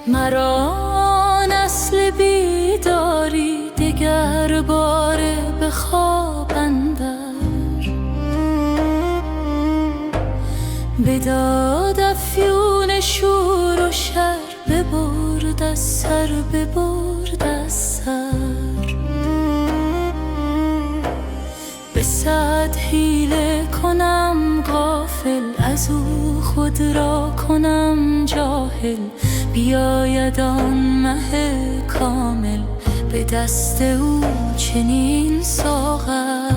C: مرا نسل بیداری دگر باره به خواب اندر. به داد افیون شور و شر ببرد از سر ببرد از سر. به 100 حیله کنم غافل از او خود را کنم جاهل. بیاید آن مه کامل به دست او چنین ساغر.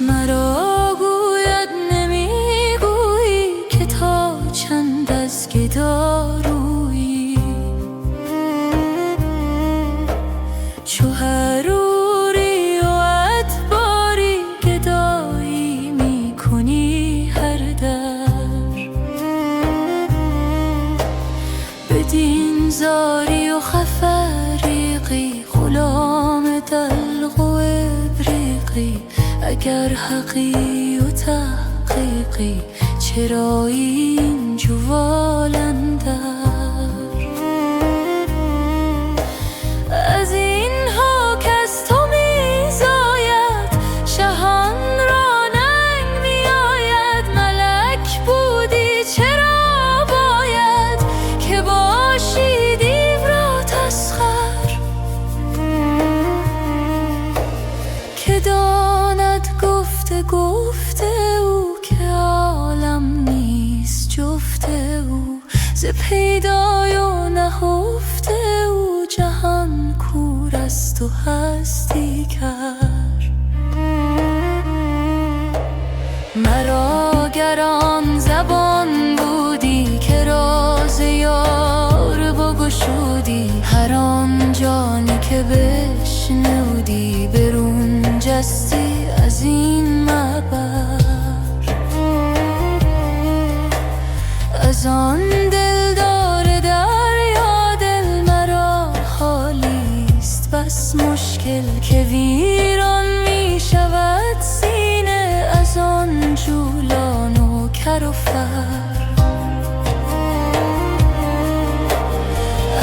C: مرا گوید نمیگویی که تا چند از گدا رویی. چو حروری و ادباری گدایی میکنی هر در. بدین زاری و خفریقی غلام دلق و ابریقی. اگر حقی و تحقیقی چرا این جوال اندر. از اینها کز تو میزاید شهان را ننگ میآید. ملک بودی چرا باید که باشی دیو را تسخر. که داند گفته او که عالم نیست جفت او. ز پیدای و نهفته او جهان کور است و هستی کر. مرا گران زبان بودی که راز یار بگشودی. هر آن
A: دستی از این مبر، از آن دلدار دریا دل مرا حالیست بس مشکل که ویران می شود سینه از آن جولان و کر و فر.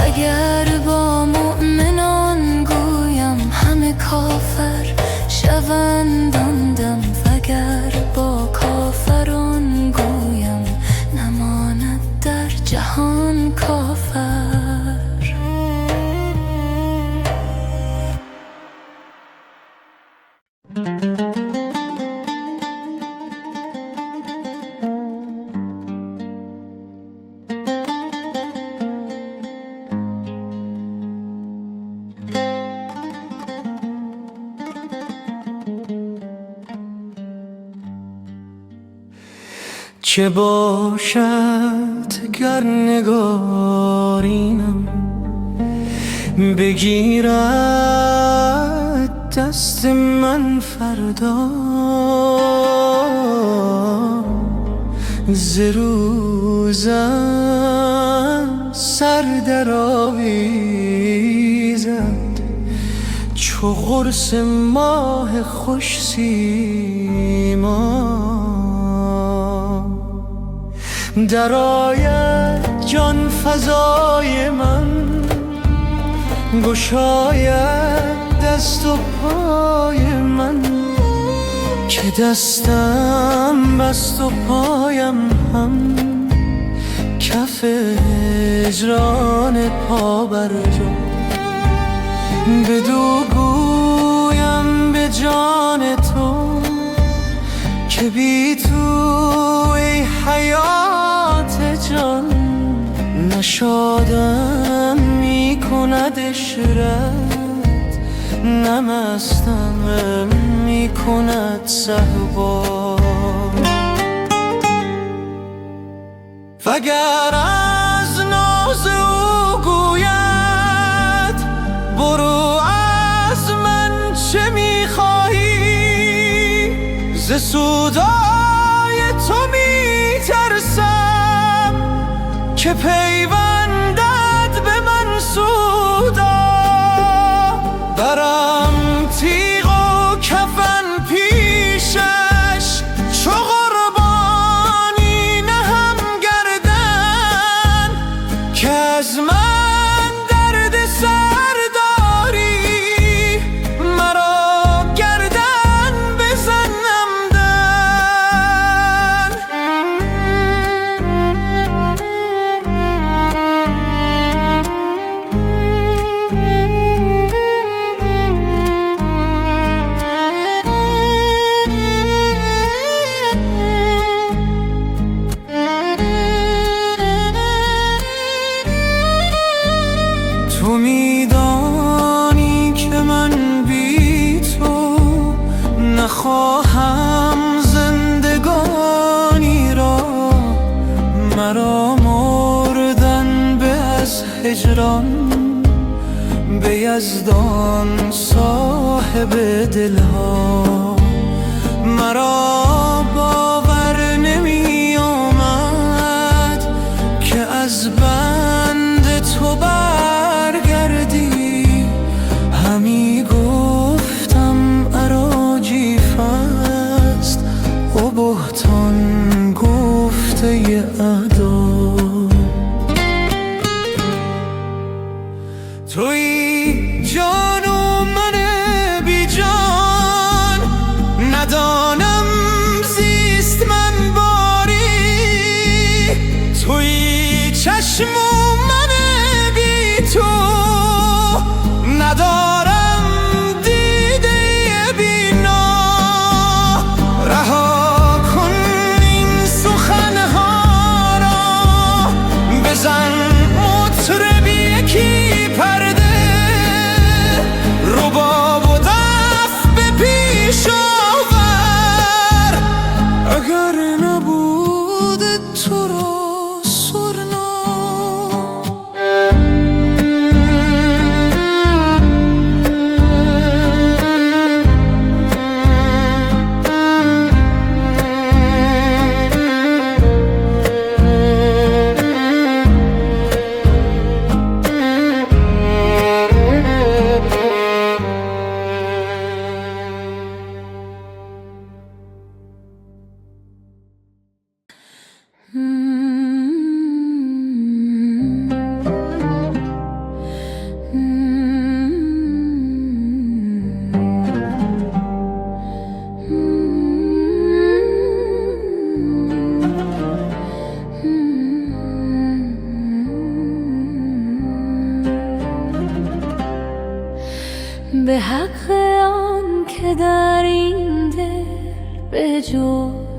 A: اگر با مؤمنان گویم همه کافر شوند آن دم، وگر با کافران گویم نماند در جهان کافر.
B: چه باشد گر نگارینم بگیرد دست من فردا، ز روزم سر در آویزد چو قرص ماه خوش سیما. درآید جان فزای من، گشاید دست و پای من، که دستم بست و پایم هم کف هجران پا بر جا. بدو گویم به جان تو که بی تو ای حیات جان، نشادم می کند عشرت، نمستم می کند صهبا. وگر از ناز او گوید برو از من چه می خواهی، ز سودای تو می ترسم که پیوندد به من سودا. برم تیغ و کفن پیشش چو قربانی نهم گردن، که از من درد سر داری مرا گردن بزنم دن. تو میدانی که من بی تو نخواهم زندگانی را، مرا مردن به از هجران به یزدان صاحب دلها. مرا باور نمی آمد که از بند تو برگردی، همی گفتم اراجیف است و بهتان گفته ادا. تویی جان و من بی جان، ندانم زیست من باری. تویی چشم و من بی تو، ندارم دیده بینا. رها کن این سخنها را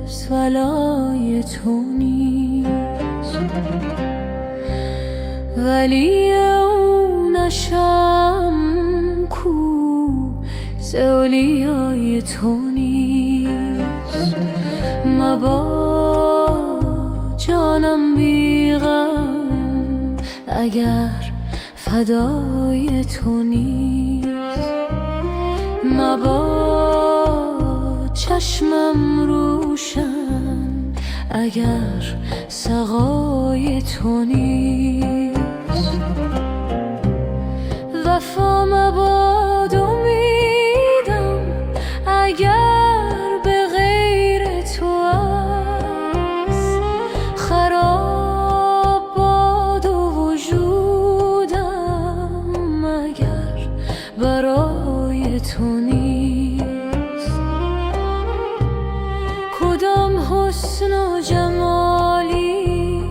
A: هنوز ولای تو نیست، ولی اون نشم کو ز اولیای تو نیست. مبا جانم بی غم اگر فدای تو نیست، مبا چشمم روشن اگر سقای تو نیست. وفا مباد امیدم اگر به غیر تو است، خراب باد و وجودم اگر برای تو نیست. کدام حسن و جمالی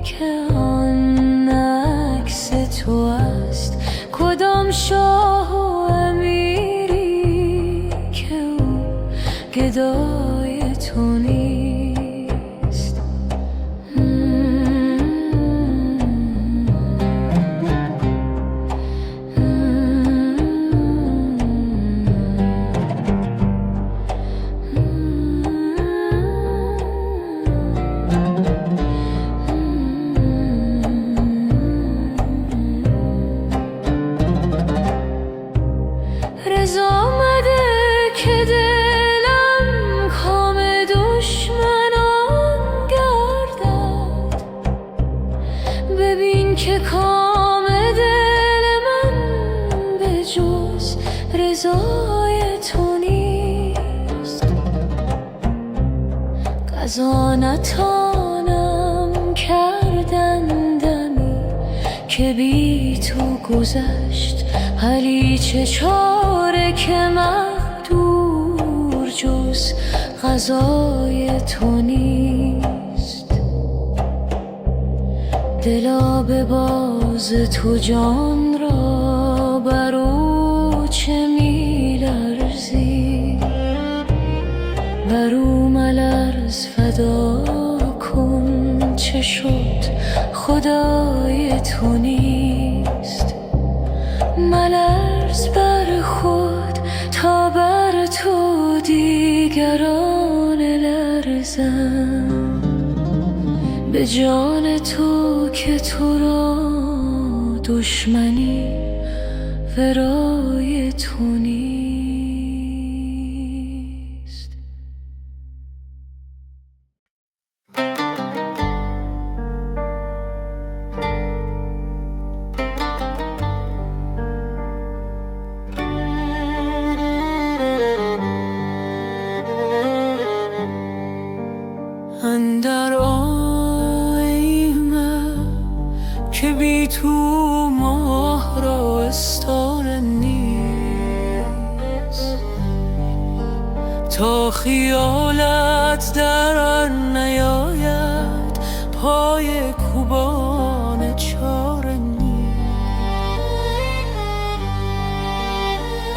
A: که آن عکس تو است، کدام شاه و امیری که او گدای تو نیست. رضا آمده که دلم کام دشمنان گردد، ببین که کام دل من به جز رضای تو نیست. قضا نتانم کردن دمی که بی تو گذشت، ولی چه چاره که مقدور جز قضای تو نیست. دلا به باز تو جان را بر او چه می لرزی، بر او ملرز فدا کن چه شد خدای تو نیست. ملرز بر خود تا بر تو دیگران لرزم، به جان تو که تو را دشمنی ورای تو نیست.
C: اندر آیینه که بی تو ماه را استان نیست، تا خیالت در نیاید پای کوبان چاره نیست.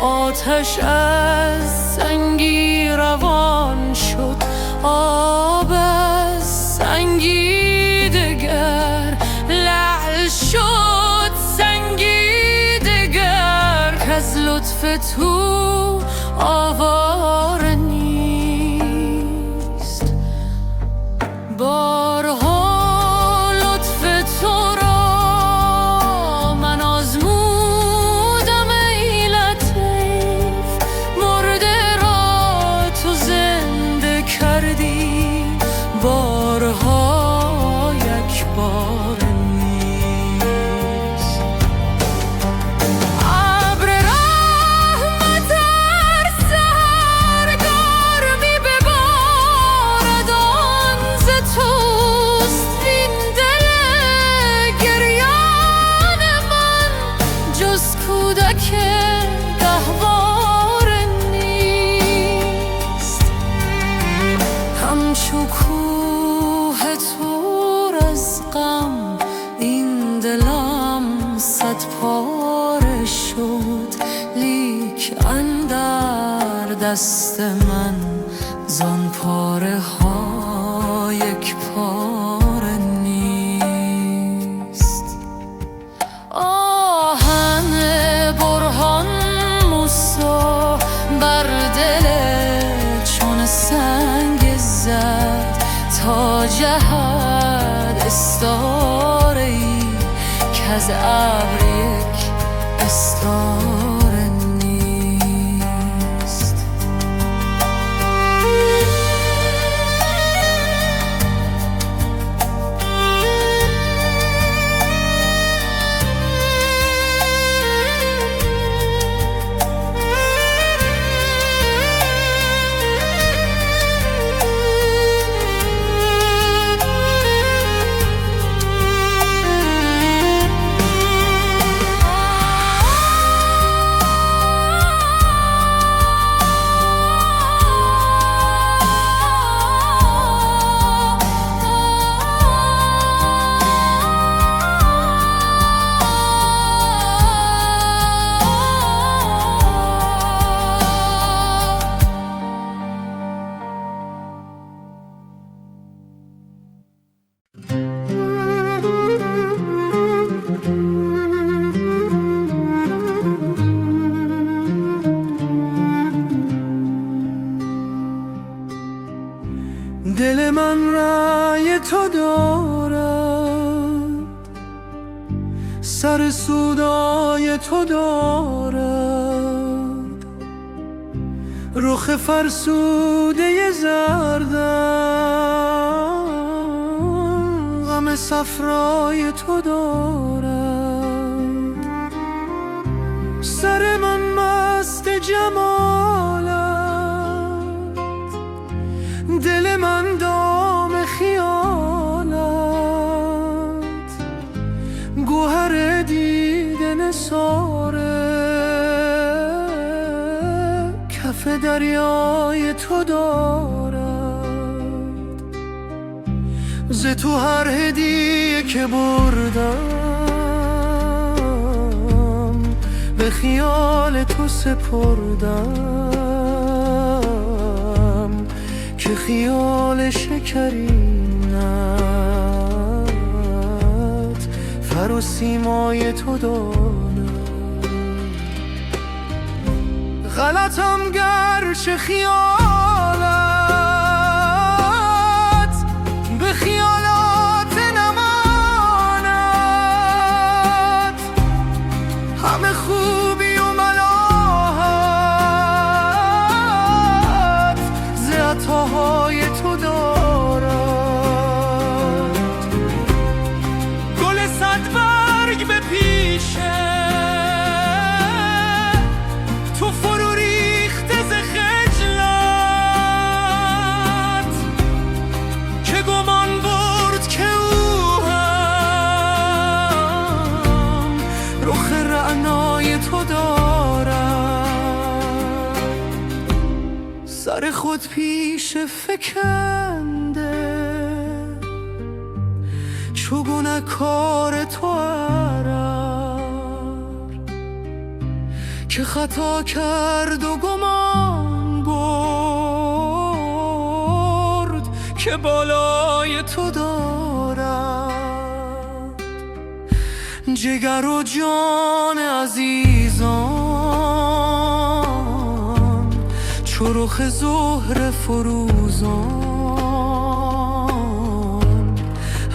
C: آتش از سنگی روان شد، آب از سنگی دگر لعل شد، سنگی دگر کز لطف تو آوار نیست. بارها لطف تو را من آزمودم ای لطیف، مرده را تو زنده کردی بارها یک بار نیست. ابر رحمت هر سحرگار می ببارد آن ز توست، این دل گریان من جز کودک گهوار نیست. همچو کوه تور از غم این دلم صد پاره شد، لیک اندر دست من زان پاره ها
A: یک پاره نیست. آهن برهان موسی بر دل چون سنگ زد تا جهد استاره ای که از ابر یک استاره نیست.
B: دل من رأی تو دارد، سر سودای تو دارد، رخ فرسوده زردم غم صفرای تو دارد. سر من مست جمالت، دل من دام خیالت، گوهر دیده نثاره کف دریای تو دارد. ز تو هر هدیه که بردم به خیال تو سپردم که خیال شکرینت فر و سیمای تو دارد. غلطم گرچه خیالت به خیالات نماند، همه خوبی و ملاحت ز عطاهای تو دارد. گل صد برگ به پیشه تو فرو ریخته ز خجلت، که گمان برد که او هم رخ رعنای تو دارد. سر خود پیش فکنده چو گنه‌کار تو عرر، که خطا کرد و گمان برد که بالای تو دارد. جگر و جان عزیزان چو رخ زهره فروزان،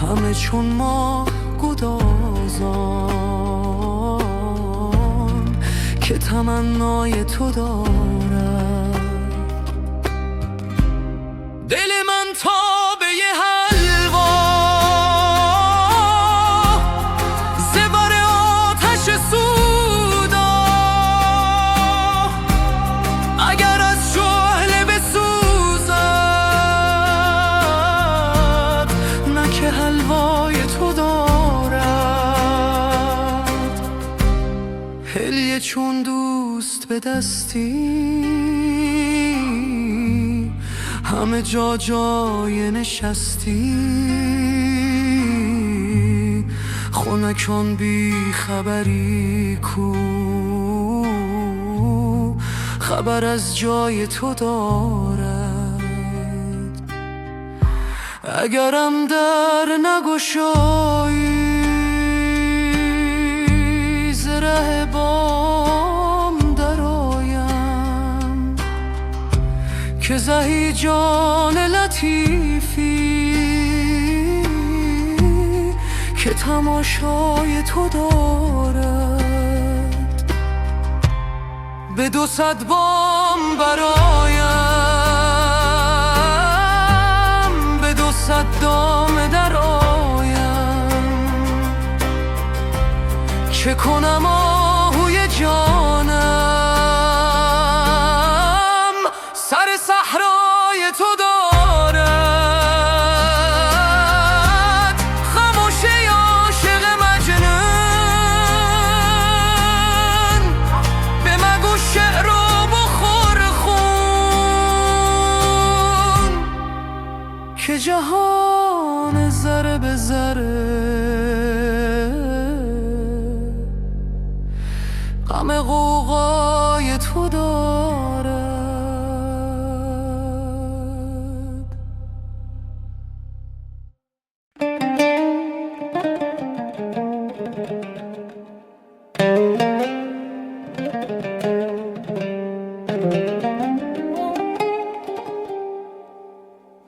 B: همه چون ماه گدازان که تمنای تو دارد. دل من تابه حلوا ز بر آتش سودا، اگر از شعله بسوزد نه که حلوای تو دارد. هلیه چون دوست به دستی همه جا جای نشستی، خنکان بی خبری کو خبر از جای تو دارد. اگرم در نگشایی ز ره بام درآیم که زهی جان لطیفی که تماشای تو دارد به 200 بام برایم، به 200 دام در آیم چه کنم آهوی جانم سر صحرای تو دارد خموشی عاشق مجنون به مگو شعر و بخور خون که جهان ذره به ذره غم غوغای تو دارد.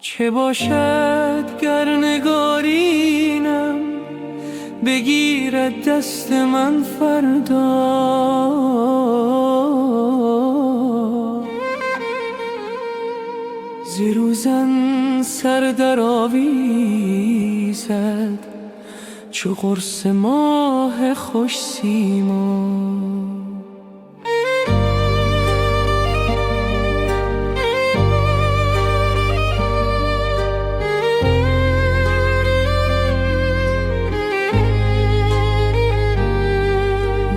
C: چه باشد گر نگارینم بگیرد دست من فردا، ز روزن سر در آویزد چو قرص ماه خوش سیما.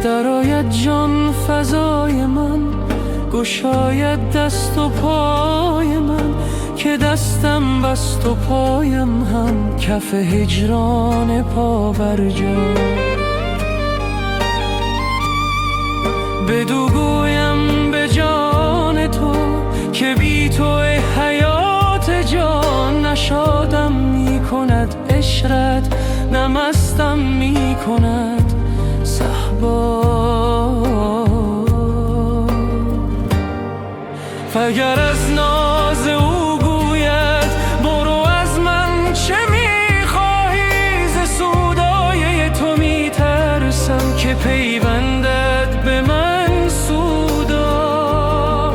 C: درآید جان فضای من گشاید دست و پای من که دستم بست و پایم هم کف هجران پا برجا. بدو گویم به جان تو که بی تو حیات جان نشادم می کند عشرت نمستم می کند صحبا. فگر از ناز او گوید برو از من چه میخواهی ز سودای تو میترسم که پیوندد به من سودا.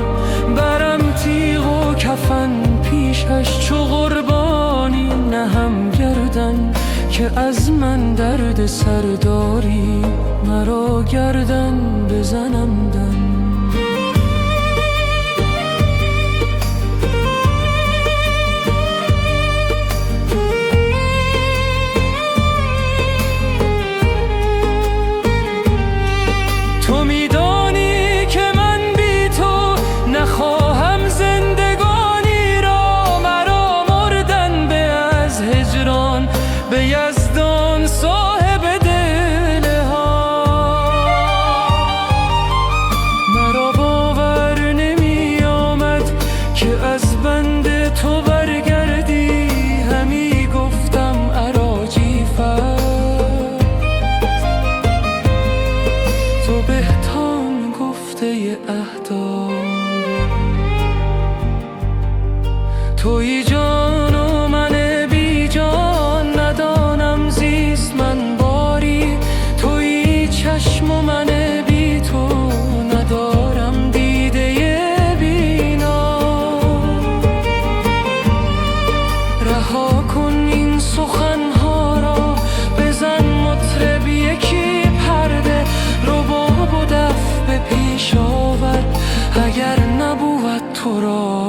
C: برم تیغ و کفن پیشش چو قربانی نهم گردن که از من درد سرداری مرا گردن بزنم دن. تو میدانی که من بی تو نخواهم زندگانی را، مرا مردن به از هجران به یزدان صاحب دل ها. مرا باور نمی آمد که از بند تو برگردی، همی گفتم اراجیفت تو بهتان گفته اهدا. تویی جان و من بی جان ندانم زیست من باری. تویی چشم و من بی تو ندارم دیده بینا. رها کن این سخنها را بزن مطرب یکی پرده رباب و دف به پیش آورد اگر نبود تو را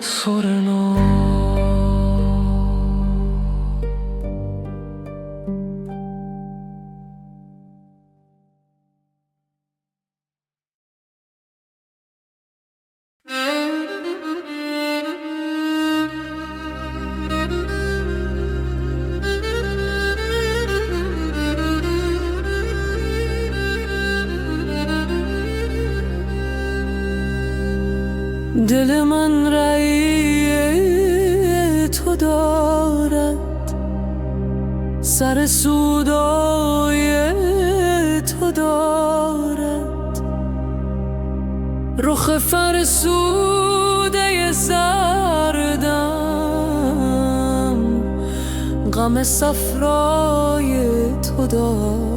C: سرنا. دل من رأی
A: دارد، سر سودای تو دارد، رخ فرسوده زردم، غم صفرای تو دارد.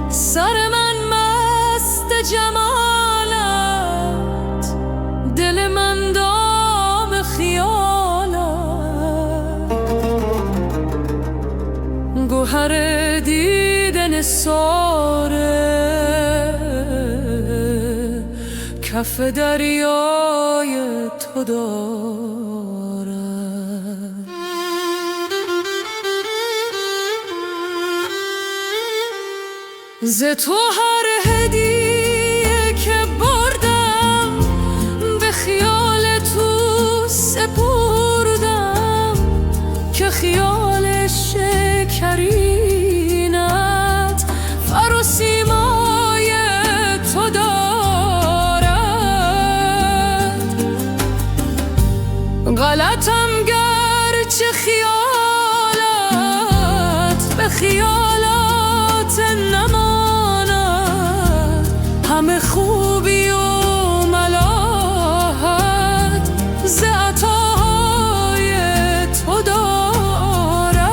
A: سر من مست جمالت، دل من دام خیالت، گوهر دیده نثاره، کف دریای تو دارد. ز تو هر هدیه که بردم، به خیال تو سپردم، که خیال شکرینت فر و سیمای تو دارد. غلطم گرچه خیالت به خیالات نماند، همه خوبی و ملاحت ز عطای تو دارد.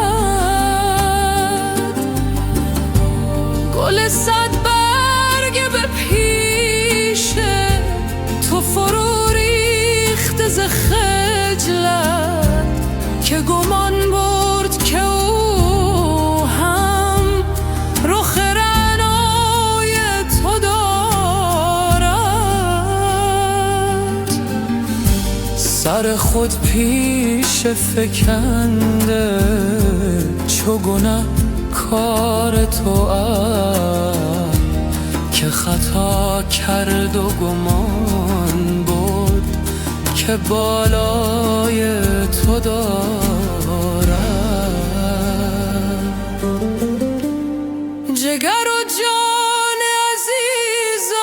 A: گل صد برگ به پیش تو فرو ریخته ز خجلت، که گمان برد که او هم رخ رعنای تو دارد. سر خود پیش فکنده، چو گنه کار تو که خطا کرد و گمان برد، که بالای تو دارد. جگر و جان عزیزان،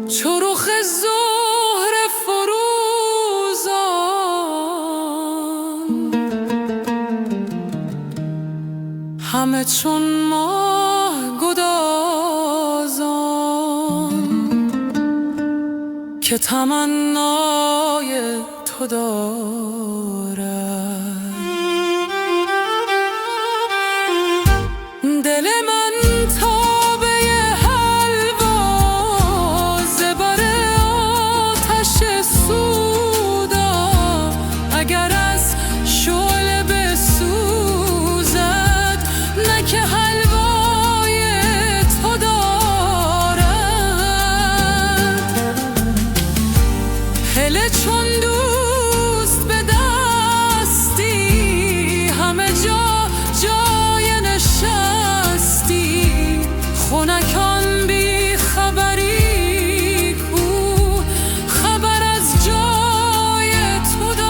A: چو رخ زهره فروزان، همه چون ماه گدازان، که تمنای تو دارد. دل من تابه حلوا، ز بر آتش سودا، اگر از شعله بسوزد، نه که حلوای تو دارد. هله چون دوست به دستی، همه جا جای نشستی، خنکان بی خبری کو خبر از جای تو دارد.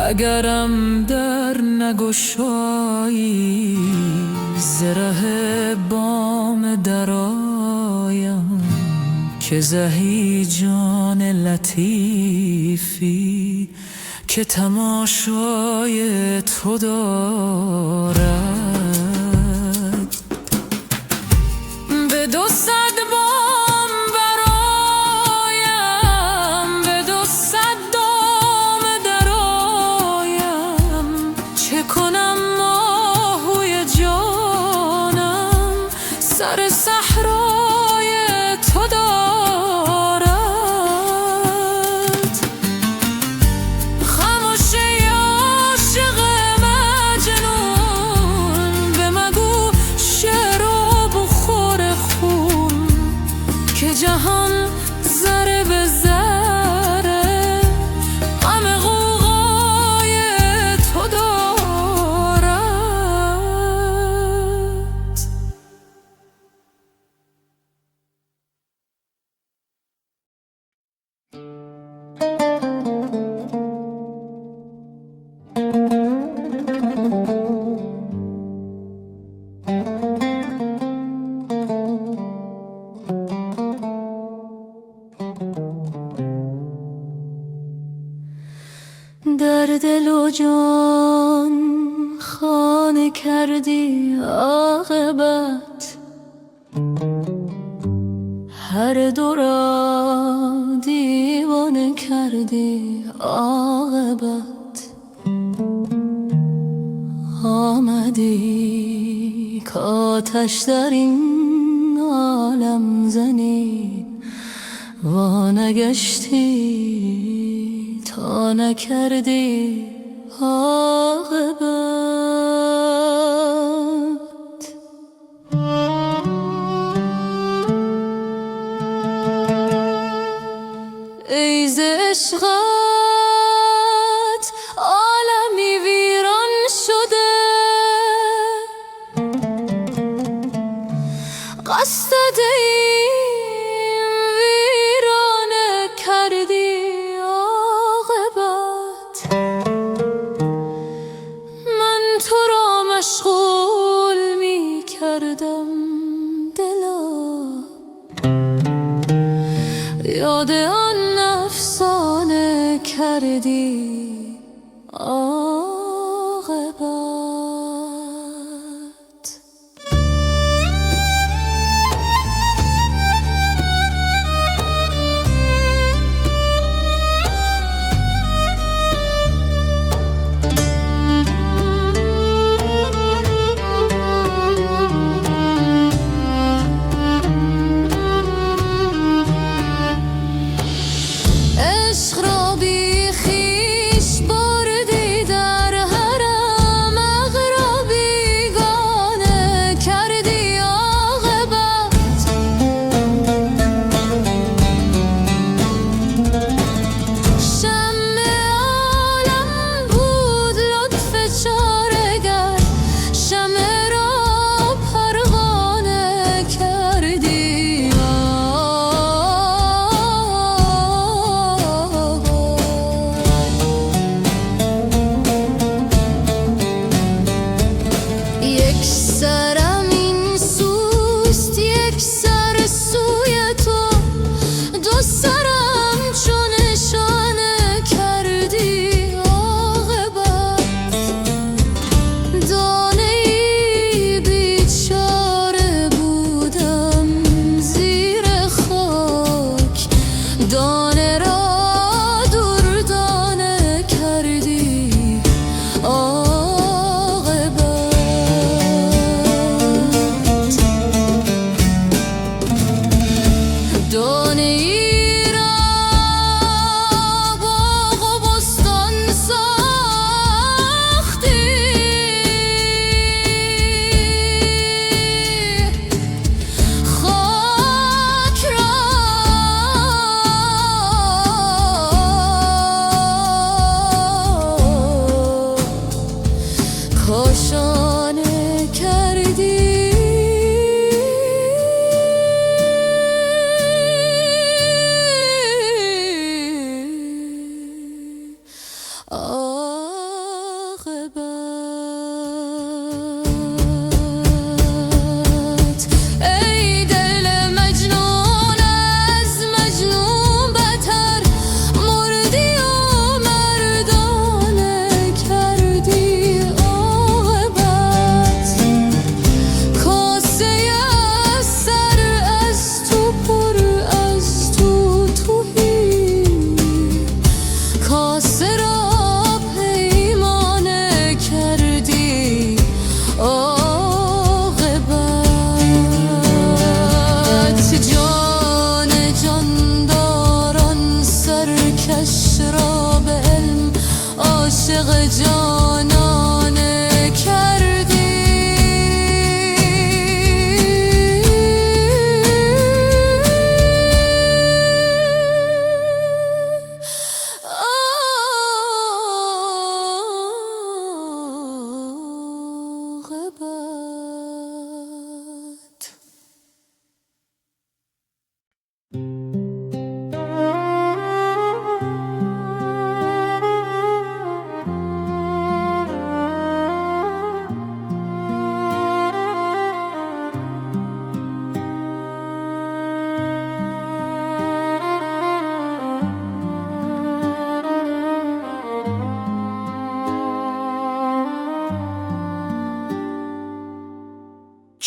A: اگرم در نگشایی، ز ره بام درآیم، که زهی جان لطیفی، که تماشای تو دارد. به دو صد بام برایم، به دو صد دام درایم، چه کنم آهوی جانم سر صحرای تو دارد. خموش ای عاشق مجنون، دیوانه کردی عاقبت، هر دو را دیوانه کردی عاقبت. آمدی کاتش در این عالم زنی، وانگشتی تا نکردی عاقبت. ای ز عشقت عالمی ویران شده، قصد این ویرانه کردی عاقبت. من تو را مشغول می کردم دلا، یاد آن افسانه کردی عاقبت. عشق را بی خویش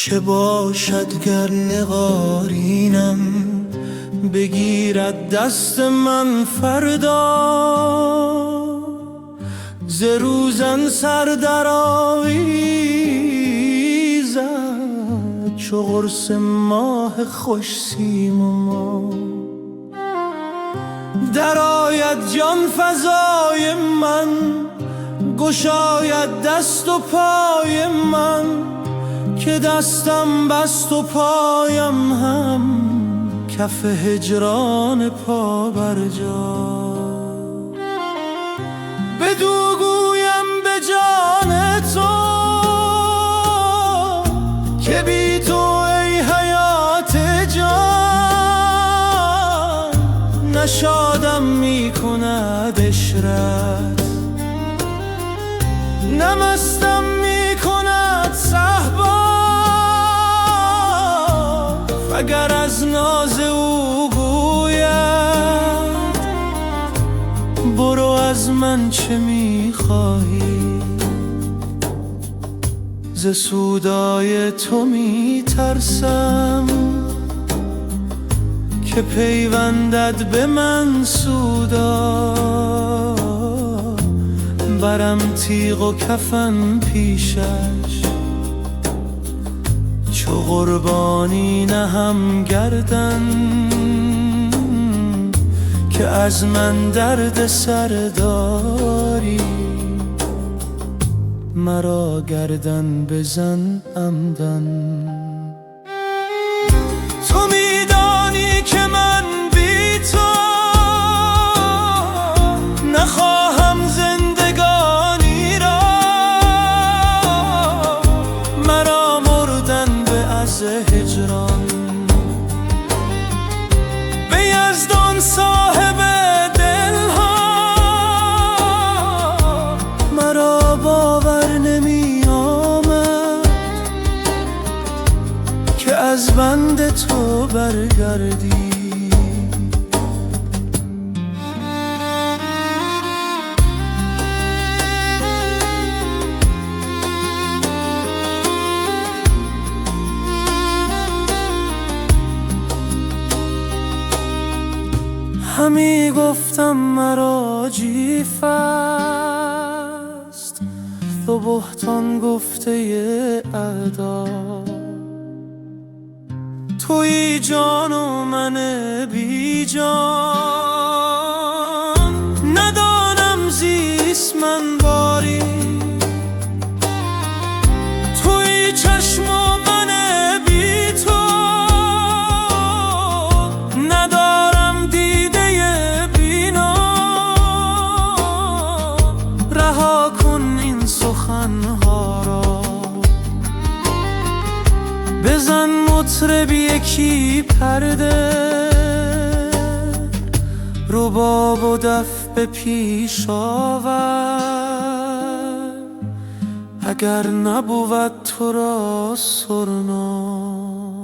D: چه باشد گر نگارینم بگیرد دست من فردا، ز روزن سر درآویزد چو قرص ماه خوش سیم و ما. درآید جان فزای من، گشاید دست و پای من، که دستم بست و پایم هم کف هجران پا بر جا. بدو گویم به جان تو که بی تو ای حیات جان نشادم می کند عشرت، نمستم می کند صهبا. اگر از ناز او گوید برو از من چه می خواهی، ز سودای تو می ترسم که پیوندد به من سودا. برم تیغ و کفن پیشش چو قربانی نهم گردن، که از من درد سر داری مرا گردن بزن عمدن. تو میدانی که من بی تو نخواهم زندگانی را، مرا مردن به از هجران. به یزدان صاحب دلها مرا باور نمی آمد که از بند تو برگردی. همی گفتم مرا جیف است، تو بهتان گفته اعدا. تویی جان و من بی جان، ندانم زیست من باری. تویی چشم و من بی تو، ندارم دیده بینا. رها کن این سخنها را، بزن مطرب یکی پرده، رباب و دف به پیش آور، اگر نبود تو را سرنا.